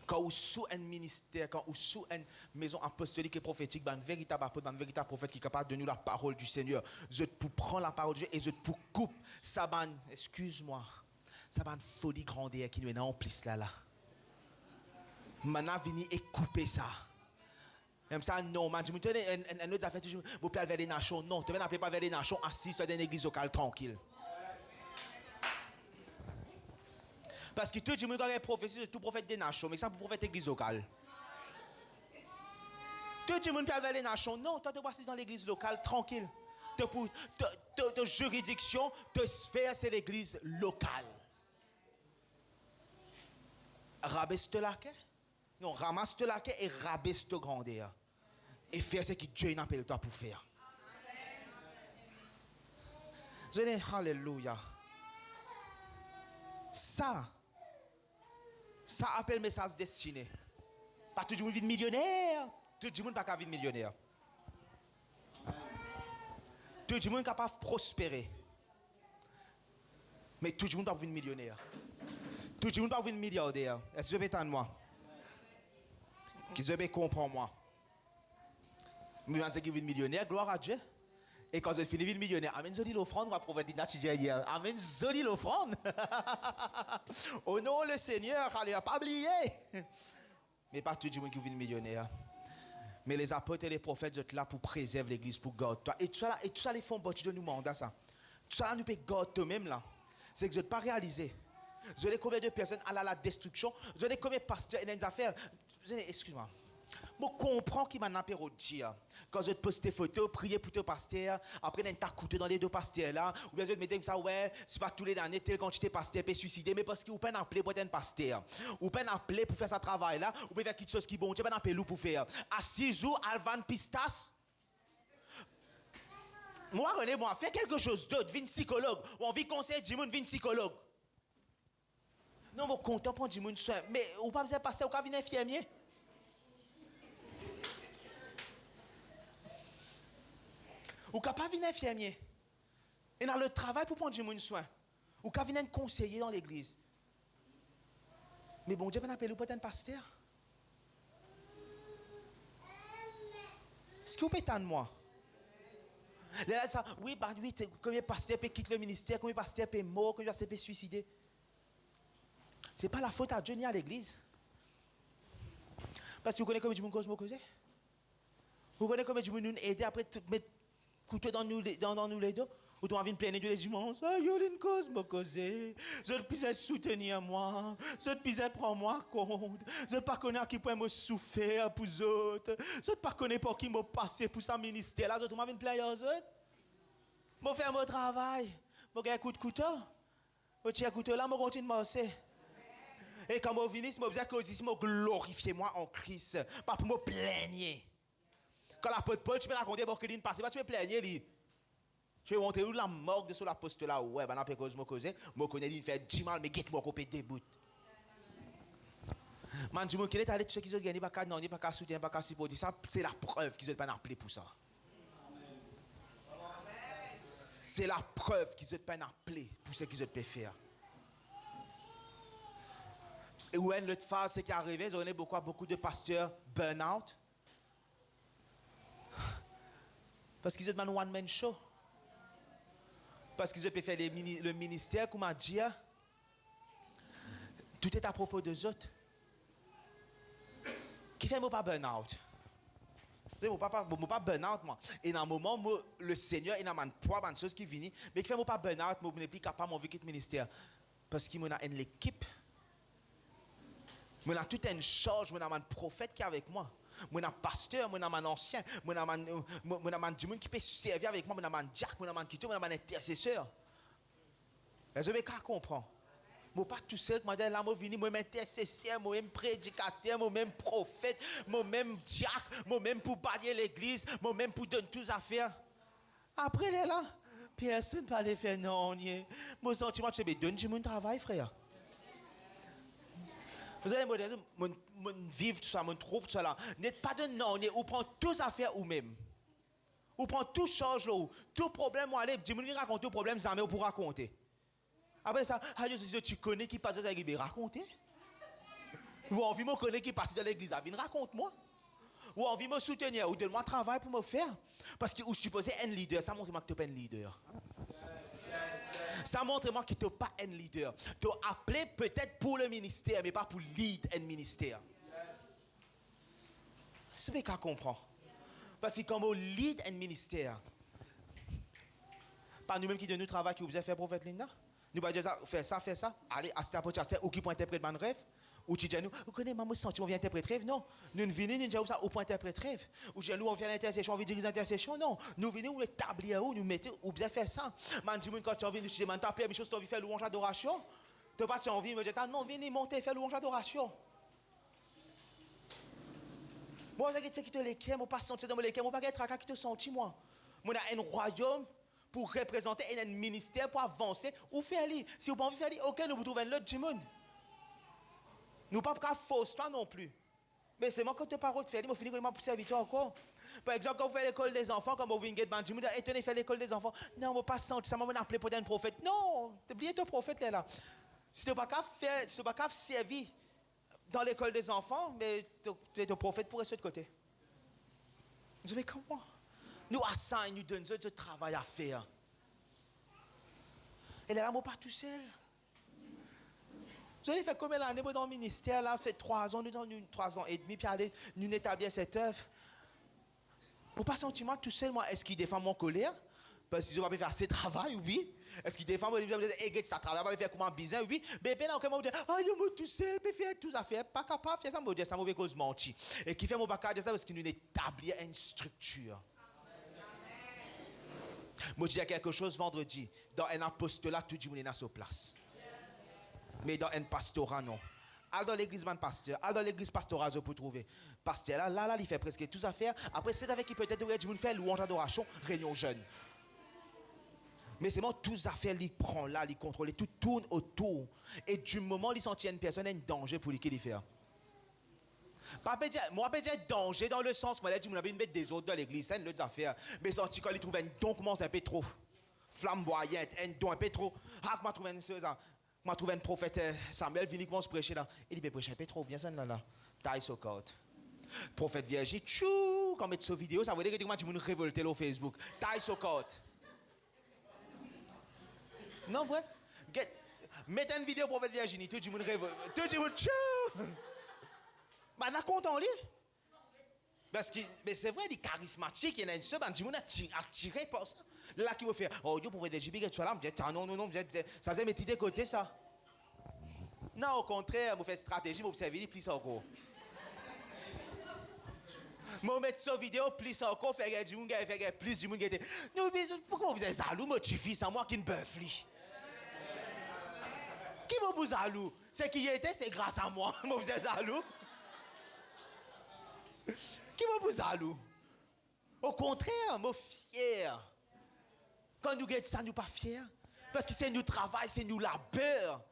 Quand vous sous un ministère, quand vous sous une maison apostolique et prophétique, un véritable apôtre, un véritable prophète qui est capable de nous la parole du Seigneur, je pour prendre la parole de Dieu et je pour couper ça excuse-moi, ça va une folie grandeur qui nous est en plus là. Maintenant venir et couper ça. Même ça, non, man, je me tenais un autre affaire, toujours, vous pouvez aller vers les nations. Non, tu ne peux pas vers les nations, assis dans une église locale, tranquille. Parce que tout le monde a prophétie de tout prophète des nations, mais ça pour prophète d'église locale. Tout le monde peut aller vers les nations. Non, toi, tu vas assis dans l'église locale, tranquille. Ta juridiction, ta sphère, c'est l'église locale. Rabaisse-te la quai. Non, ramasse-te la quai et rabaisse-te grandeur. Et fais ce que Dieu n'appelle toi pour faire. Je dis, alléluia. Ça appelle message destiné. Pas tout le monde vit millionnaire. Tout le monde n'a pas vivre millionnaire. Tout le monde est capable de prospérer. Mais tout le monde n'a pas vivre millionnaire. Tout le monde n'a pas vivre milliardaire. Est-ce que vous êtes moi? Qui se comprend moi. Mais c'est qui vit millionnaire, gloire à Dieu. Et quand je finis de millionnaire, amen, je dis l'offrande, on va prophète hier. Amen, je dis l'offrande. Honore le Seigneur, allez, pas oublier. Mais pas tout le monde qui vit millionnaire. Mais les apôtres et les prophètes sont là pour préserver l'église, pour garder toi. Et tout ça, les fonds, tu nous mandat ça. Tout ça, nous pouvons garder toi-même là. C'est que je n'ai pas réalisé. Je n'ai combien de personnes à la destruction. Je n'ai combien de pasteurs et des affaires. Excuse-moi. Je comprends qui m'a apéro dire. Quand je te poste tes photos, prier pour ton pasteur, après on t'a coûté dans les deux pasteurs là, ou bien je te mets ça, ouais, c'est pas tous les années, tel quand tu t'es pasteur, peut suicider, mais parce que vous pouvez appeler pour être un pasteur, ou pouvez appeler pour faire ce travail là, ou pouvez faire quelque chose qui est bon, tu peux appeler pour faire. À 6 jours, Alvan Pistas. Moi, René, fais quelque chose d'autre, viens psychologue, ou on vit conseil, dis-moi, viens psychologue. Non, vous content pour dire soin, mais ou pas besoin pasteur, ou pas venir infirmier. Ou pas venir infirmier. Et dans le travail pour prendre du soin. Ou pas venir conseiller dans l'église. Mais bon Dieu, on appelle ou peut-être un pasteur. Est-ce que vous pouvez attendre moi? Oui, combien de pasteurs peut quitter le ministère, combien de pasteurs peut mort, combien de pasteurs peut suicider. c'est pas la faute à Dieu ni à l'église. Parce que vous connaissez combien de monde cause. Vous connaissez combien de monde nous aider après mettre couteau dans nous les deux. Ou tu as envie de plaindre tous les dimanches. Ah, il y a une cause, me causer. Je ne puis soutenir moi. Je ne puis prendre moi compte. Je ne pas connais qui peut me souffrir pour les autres. Je ne pas connais pour qui me passer pour sa ministère. Là, je m'envie de plaindre aux autres. Je faire mon travail. Je vais un coup de couteau. Je tiens un couteau là, je continue de marcher. Et quand je viens, je me dis que je glorifier moi en Christ. Pas pour me plaindre. Quand l'apôtre Paul, tu peux raconter pour qu'il ne passe pas, tu peux plaindre. Je vais montrer où la morgue de ce l'apôtre là. Ouais, ben après cause, je connais, il fait 10 mal, mais quitte-moi couper des bouts. Man, je me dis, tu as tous ceux qui ont gagné, pas qu'à soutenir, pas qu'à supporter. Ça, c'est la preuve qu'ils n'ont pas appelé pour ça. C'est la preuve qu'ils n'ont pas appelé pour ce qu'ils ont pu faire. Et où est l'autre phase, c'est qui est arrivé, ils ont eu beaucoup de pasteurs burn-out. Parce qu'ils ont demandé un one-man show. Parce qu'ils ont pu faire le ministère, comment dire, tout est à propos d'eux autres. Qui fait moi pas burn-out? Moi pas burn-out, moi. Et dans un moment, moi, le Seigneur, il a une poids, une chose qui vient, mais qui fait moi pas burn-out, moi, je ne suis plus capable de quitter le ministère. Parce qu'il y a une équipe. Il y a toute une charge, il y a un prophète qui est avec moi. Moi, un pasteur, moi, un ancien, moi, un dimanche qui peut servir avec moi, moi, un diacre, moi, un kito, moi, un intercesseur. Est-ce que vous comprenez? Moi, pas tout seul, moi, là, moi, venu, moi, intercesseur, moi, même prédicateur, moi, même prophète, moi, même diacre, moi, même pour balayer l'église, moi, même pour donner toutes les affaires. Après, là, personne ne peut aller faire non, mon sentiment, c'est que donne du mon travail, frère. Vous allez me dire, vivre tout ça, me trouve tout ça là. N'êtes pas de non, ou prend toutes les affaires ou même. Ou prend tout charge là, tout problème, ou allez, dis-moi, raconter tout problème, ça pour raconter. Après ça, tu connais qui passe dans l'église, raconter. Ou envie de me connaître qui passe dans l'église, raconte-moi. Ou envie de me soutenir, ou donne-moi un travail pour me faire. Parce que vous supposez un leader, ça montre-moi que tu n'es pas un leader. Ça montre-moi que tu n'es pas un leader. Tu es appelé peut-être pour le ministère, mais pas pour lead un ministère. C'est ce qu'on comprend. Parce que quand on lead un ministère, pas nous-mêmes qui donnons le travail que vous avez fait, prophète Linda. Nous allons dire ça, faire ça. Allez, à cet apôtre, ou qui peut interpréter mon rêve. Ou tu dis nous, vous connaissez mon sentiment, on vient interpréter rêve. Non. Nous venons, nous disons ça, ou pour interpréter rêve. Ou nous, on vient à l'intercession, on vient diriger l'intercession. Non. Nous venons, on établir où, nous mettons, ou bien faire ça. Man, dis-moi, quand tu as envie, tu demandes, tu as permis, tu as envie de faire louange d'adoration. Tu n'as pas envie de me dire, non, venez monter, faire louange d'adoration. Moi, je sais qui te l'équerre, moi, pas sentir dans mon l'équerre, moi, pas être qui te sentit, moi. Moi, on a un royaume pour représenter un ministère, pour avancer, ou faire lui. Si vous n'avez pas envie de faire lui, ok, nous vous trouvons l'autre du monde. Nous ne pouvons pas fausse toi non plus. Mais c'est moi quand tu parles de faire, je finis pour servir encore. Par exemple, quand vous faites l'école des enfants, comme vous venez de dire, étonnez, faire l'école des enfants. Non, je ne pas sentir, ça m'a appelé pour être un prophète. Non, tu oublié ton prophète là. Si tu n'as pas servir dans l'école des enfants, mais tu es un prophète pour rester de côté. Vous savez comment? Nous assignons, nous donnons ce travail à faire. Et là, moi, pas tout seul. Vous allez faire combien d'années dans le ministère, là, fait 3 ans, 3 ans et demi, puis aller nous établir cette œuvre. Vous pas sentir moi tout seul, moi, est-ce qu'il défend mon colère? Parce que je vais faire ce travail, oui. Est-ce qu'il défend mon colère? Ça travaille, va faire comment bizarre, oui. Mais bien, on va dire, ah, il est tout seul, puis faire tout ça, faire pas capable de faire ça, mais ça m'a cause mentir. Et qui fait mon bac de ça parce qu'il nous établit une structure. Moi, je dis quelque chose vendredi. Dans un apostolat, tout le monde est à sa place. Mais dans un pastorat, non. Allez dans l'église, man pasteur. Allez dans l'église pastorale, vous pouvez trouver. Pasteur, là, il fait presque tout ça faire. Après, c'est avec qui peut-être du monde fait louange d'adoration, réunion jeune. Mais c'est moi, tout ça faire, il prend là, il contrôle, tout tourne autour. Et du moment où il sentit une personne, il y a un danger pour lui qu'il fait. Moi, je dire danger dans le sens où je dis, mettre des autres dans l'église, c'est une autre affaire. Mais senti quand il trouve un don, commence un peu trop flamboyante, un don un peu trop. Ah, je trouve une chose. Je trouve un prophète Samuel, vient commence à prêcher là. Il dit, prêcher un peu trop bien, ça là. Taille sur côte. Prophète Vierge, tchou, quand on met cette vidéo, ça veut dire que tu me révolter au Facebook. Taille sur côte. Non, vrai? Mettez une vidéo prophète Virginie, tout le monde rêve. Tout le monde tchou. Bah, on a content lui. Parce que mais c'est vrai, il est charismatique, il y en a une seule, tout le monde attiré par ça. Là, qui veut faire, oh, Dieu, prophète Virginie, tu es là, non, ça faisait mettre de côté ça. Non, au contraire, vous faites stratégie, vous observez, plus encore. Moi, mettre sur vidéo, plus encore, faire du monde, faire plus du monde qui était. Pourquoi vous êtes jaloux, moi, tu fais ça, moi qui ne bœuf, lui. Qui vous jaloux? C'est qui était, c'est grâce à moi, moi, vous êtes jaloux. Qui vous jaloux? Au contraire, moi, fier. Quand nous gagnons ça, nous pas fiers. Parce que c'est nous travail, c'est nous labeur.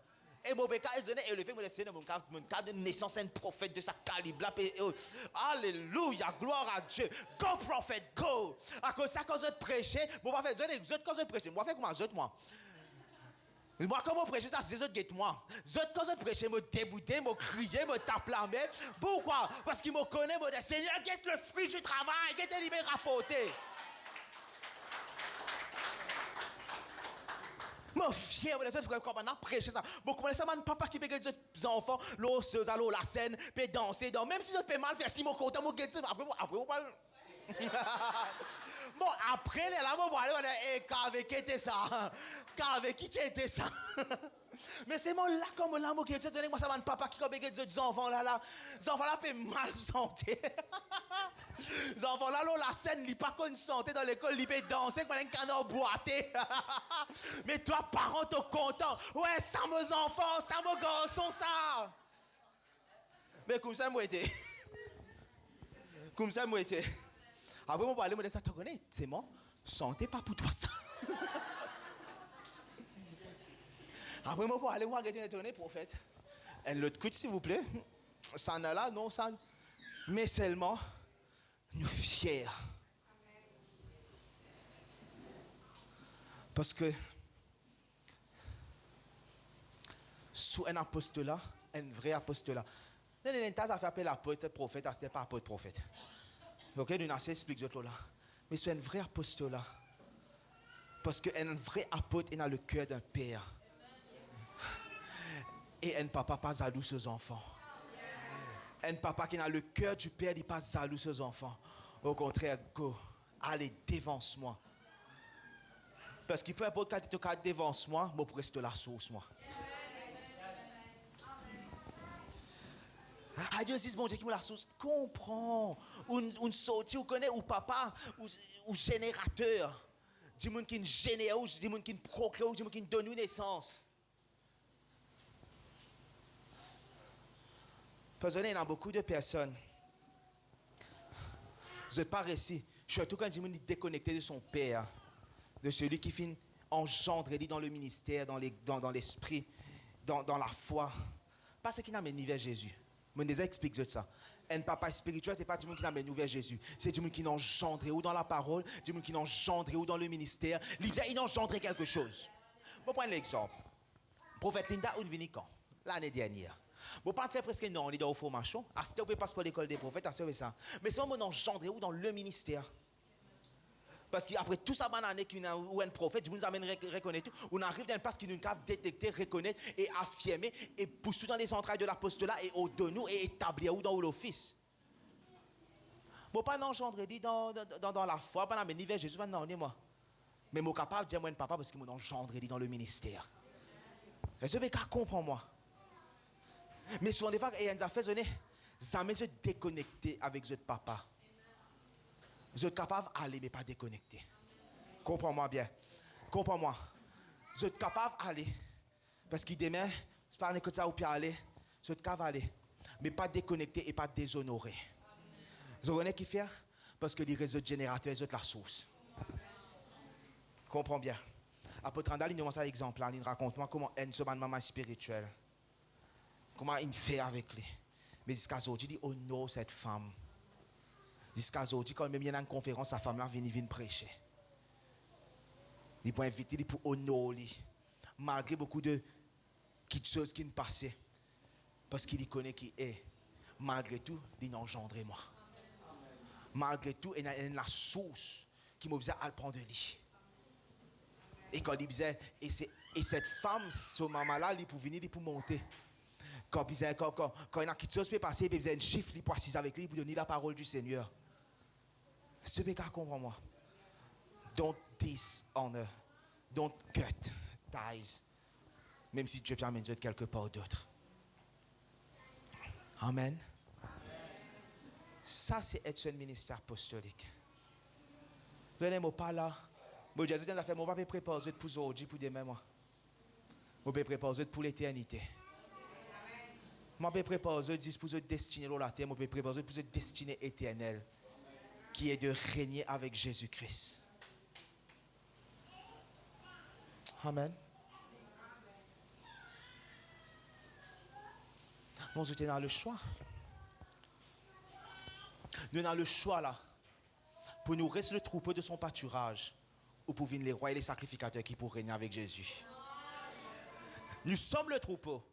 Et mon béca est donné, et le fait que je mon cas de naissance, un prophète de sa calibre. Alléluia, gloire à Dieu. Go, prophète, go. À cause de ça, quand je prêche, moi, je vais faire des autres, quand je prêche, moi, je vais faire comment les autres, moi. Moi, quand je prêche, ça, c'est les autres qui moi. Les autres, quand je prêche, je me déboutais, je me criais, je me tape la main. Pourquoi? Parce qu'ils me connaissent, je dis, Seigneur, guette le fruit du travail, guette les libérés rapportés. Je suis fier de ça, je vais prêcher ça. Je commence à dire, papa qui peut des enfants, l'eau, la scène, peut danser. Même si je peux mal faire, si je suis content, je vais après, bon, après, là, je vais aller, qu'avec qui était ça? Qu'avec qui était ça? Mais c'est moi là, comme là, je vais dire, moi, ça va papa qui a des enfants là. Les enfants là, peuvent mal santé. Les enfants là, la scène, ils pas qu'une santé dans l'école, ils peuvent danser, comme un canard boité. Mais toi, parents, t'es content. Ouais, ça, mes enfants, ça, mes garçons, ça. Mais comme ça, moi, été. Comme ça, moi, été. Après, moi, je vais aller, ça, tu connais, c'est moi. Santé, pas pour toi, ça. Après, moi, pour aller voir quelqu'un tourner, prophète. Et l'autre coup, s'il vous plaît. Ça n'est là, non, ça. Mais seulement, nous fiers. Parce que, sous un apostolat, un vrai apostolat. L'État a fait appeler l'apôtre prophète, ce n'est pas apôtre prophète. Ok, nous n'avons expliqué d'autres là. Mais c'est un vrai apostolat. Parce qu'un vrai apôtre est dans le cœur d'un père. Et un papa pas jaloux ses enfants. Un papa qui est dans le cœur du père, il pas jaloux ses enfants. Au contraire, go, allez, dévance-moi. Parce qu'il peut importe quand tu te dévance-moi, je preste la source, moi. Ah, Dieu dit, bon Dieu, qui me la source, comprends. Une sortie, ou connaît, ou papa, ou générateur. Du monde qui génère, du monde qui procure, du monde qui donne une naissance. Parce qu'il y a beaucoup de personnes. Je pars ici, surtout quand du monde est déconnecté de son père, de celui qui finit engendré dans le ministère, dans l'esprit, dans la foi. Parce qu'il n'a mené vers Jésus. Je déjà explique ça. Un papa spirituel, ce n'est pas du monde qui n'a mené vers Jésus. C'est du monde qui n'a engendré ou dans la parole, du monde qui n'a engendré ou dans le ministère. Il a engendré quelque chose. Je vais prendre l'exemple. Prophète Linda, où est quand? L'année dernière. Je ne peux pas faire presque non, on est dans le formation. À ce moment, on passe par l'école des prophètes, à ce ça. Mais c'est on engendré ou dans le ministère. Parce qu'après tout ça, où un prophète, je vous amène reconnaître, on arrive dans une place qui nous capable détecter, reconnaître et affirmer et pousser dans les entrailles de l'apostolat et au-dedans nous et établir où dans l'office. Je ne peux pas engendrer dans la foi, pas ni vers Jésus, non, moi. Mais je suis capable de dire moi un papa parce qu'il m'a engendré dans le ministère. Est-ce que vous comprenez moi? Mais souvent des fois, il y a des affaires, jamais se déconnecter avec votre papa. Vous êtes capable d'aller, mais pas déconnecter. Comprends-moi bien. Comprends-moi. Vous êtes capable d'aller. Parce que demain, c'est pas que ça ou bien aller. Vous êtes capable d'aller. Mais pas déconnecter et pas déshonorer. Vous comprenez qui faire? Parce que les réseaux générateurs, ils ont la source. Comprends bien. Apôtre Randall, il nous montre un exemple. Il raconte-moi comment une maman spirituelle. Comment il fait avec lui. Mais jusqu'à aujourd'hui, il dit honore cette femme. Jusqu'à aujourd'hui, quand même il y a une conférence, sa femme là vient prêcher. Il peut inviter pour honorer, malgré beaucoup de choses qui ne passaient. Parce qu'il connaît qui est. Malgré tout, il a engendré moi. Malgré tout, il y a la source qui m'oblige à le prendre de lui. Et quand il disait, et cette femme, ce maman-là, il pour venir, il pour monter. Quand il y a quelque chose qui peut passer, il y a un chiffre, il pour assister avec lui, pour donner la parole du Seigneur. Ce que vous comprenez, moi. Don't dishonor. Don't cut ties. Même si Dieu peut amener quelque part d'autre. Amen. Ça, c'est être sur un ministère apostolique. Vous n'avez pas là. Moi, Jésus a fait, moi, je vais préparer pour aujourd'hui, pour demain, moi. Je vais préparer pour l'éternité. Je vais préparer pour votre destinée sur la terre. Je vais préparer pour votre destinée éternelle, qui est de régner avec Jésus-Christ. Amen. Nous sommes dans le choix. Nous avons le choix là pour nous rester le troupeau de son pâturage ou pour venir les rois et les sacrificateurs qui pourraient régner avec Jésus. Nous sommes le troupeau.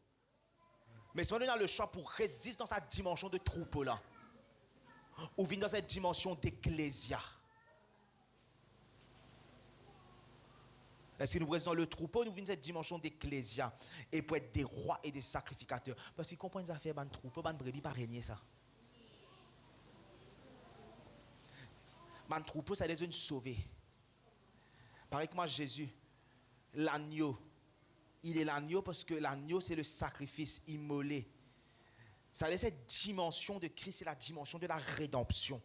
Mais si on a le choix pour résister dans cette dimension de troupeau là, ou venir dans cette dimension d'ecclésia. Est-ce que nous restons dans le troupeau, nous venons dans cette dimension d'ecclésia et pour être des rois et des sacrificateurs? Parce qu'ils comprennent les affaires, ban troupeau, ban brebis, pas régner ça. Ban troupeau, ça les a sauvés. Pareil que moi, Jésus, l'agneau, il est l'agneau parce que l'agneau, c'est le sacrifice immolé. Ça laisse cette dimension de Christ, c'est la dimension de la rédemption.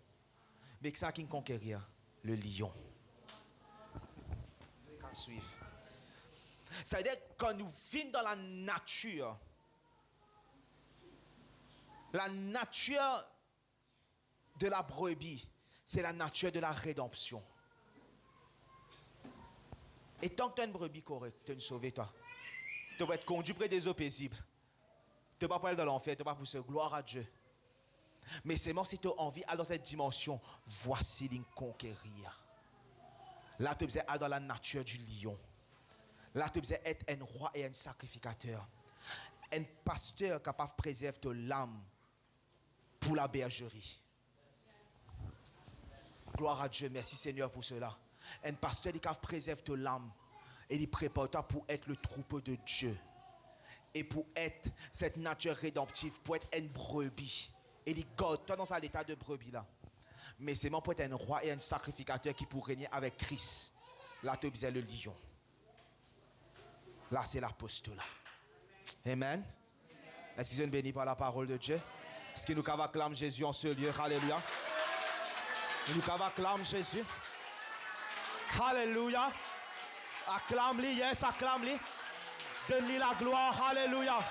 Mais que ça qui conquérir, le lion. Suivre. Ça veut dire que quand nous vivons dans la nature de la brebis, c'est la nature de la rédemption. Et tant que tu as une brebis correcte, tu es sauvé, toi. Tu vas être conduit près des eaux paisibles. Tu ne vas pas aller dans l'enfer, tu ne vas pas pousser. Gloire à Dieu. Mais seulement si tu as envie d'aller dans cette dimension, voici l'inconquérir. Là, tu dois être dans la nature du lion. Là, tu dois être un roi et un sacrificateur. Un pasteur capable de préserver ton l'âme pour la bergerie. Gloire à Dieu. Merci Seigneur pour cela. Un pasteur qui préserve ton l'âme et il prépare toi pour être le troupeau de Dieu. Et pour être cette nature rédemptive, pour être une brebis. Et il garde toi dans cet état de brebis là. Mais c'est pour être un roi et un sacrificateur qui pour régner avec Christ. Là, tu es le lion. Là, c'est l'apostolat. Amen. Est-ce que vous êtes bénis par la parole de Dieu? Est-ce que nous acclamons Jésus en ce lieu? Alléluia. Nous acclamons Jésus. Alléluia. Acclame-lui, yes, acclame-lui. Donne-lui la gloire. Alléluia.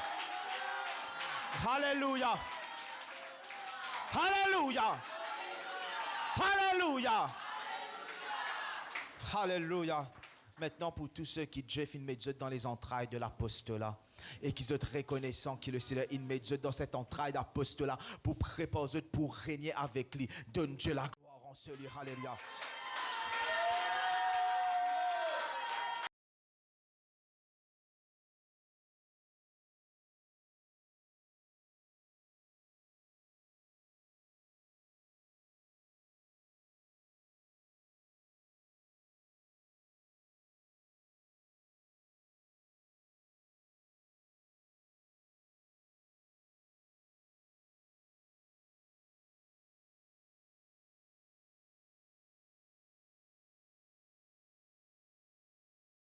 Alléluia. Alléluia. Alléluia. Alléluia. Maintenant, pour tous ceux qui Dieu fait médite dans les entrailles de l'apostolat et qui sont reconnaissants que le Seigneur il médite dans cette entraille d'apostolat pour préparer pour régner avec lui. Donne Dieu la gloire en ce lieu. Alléluia.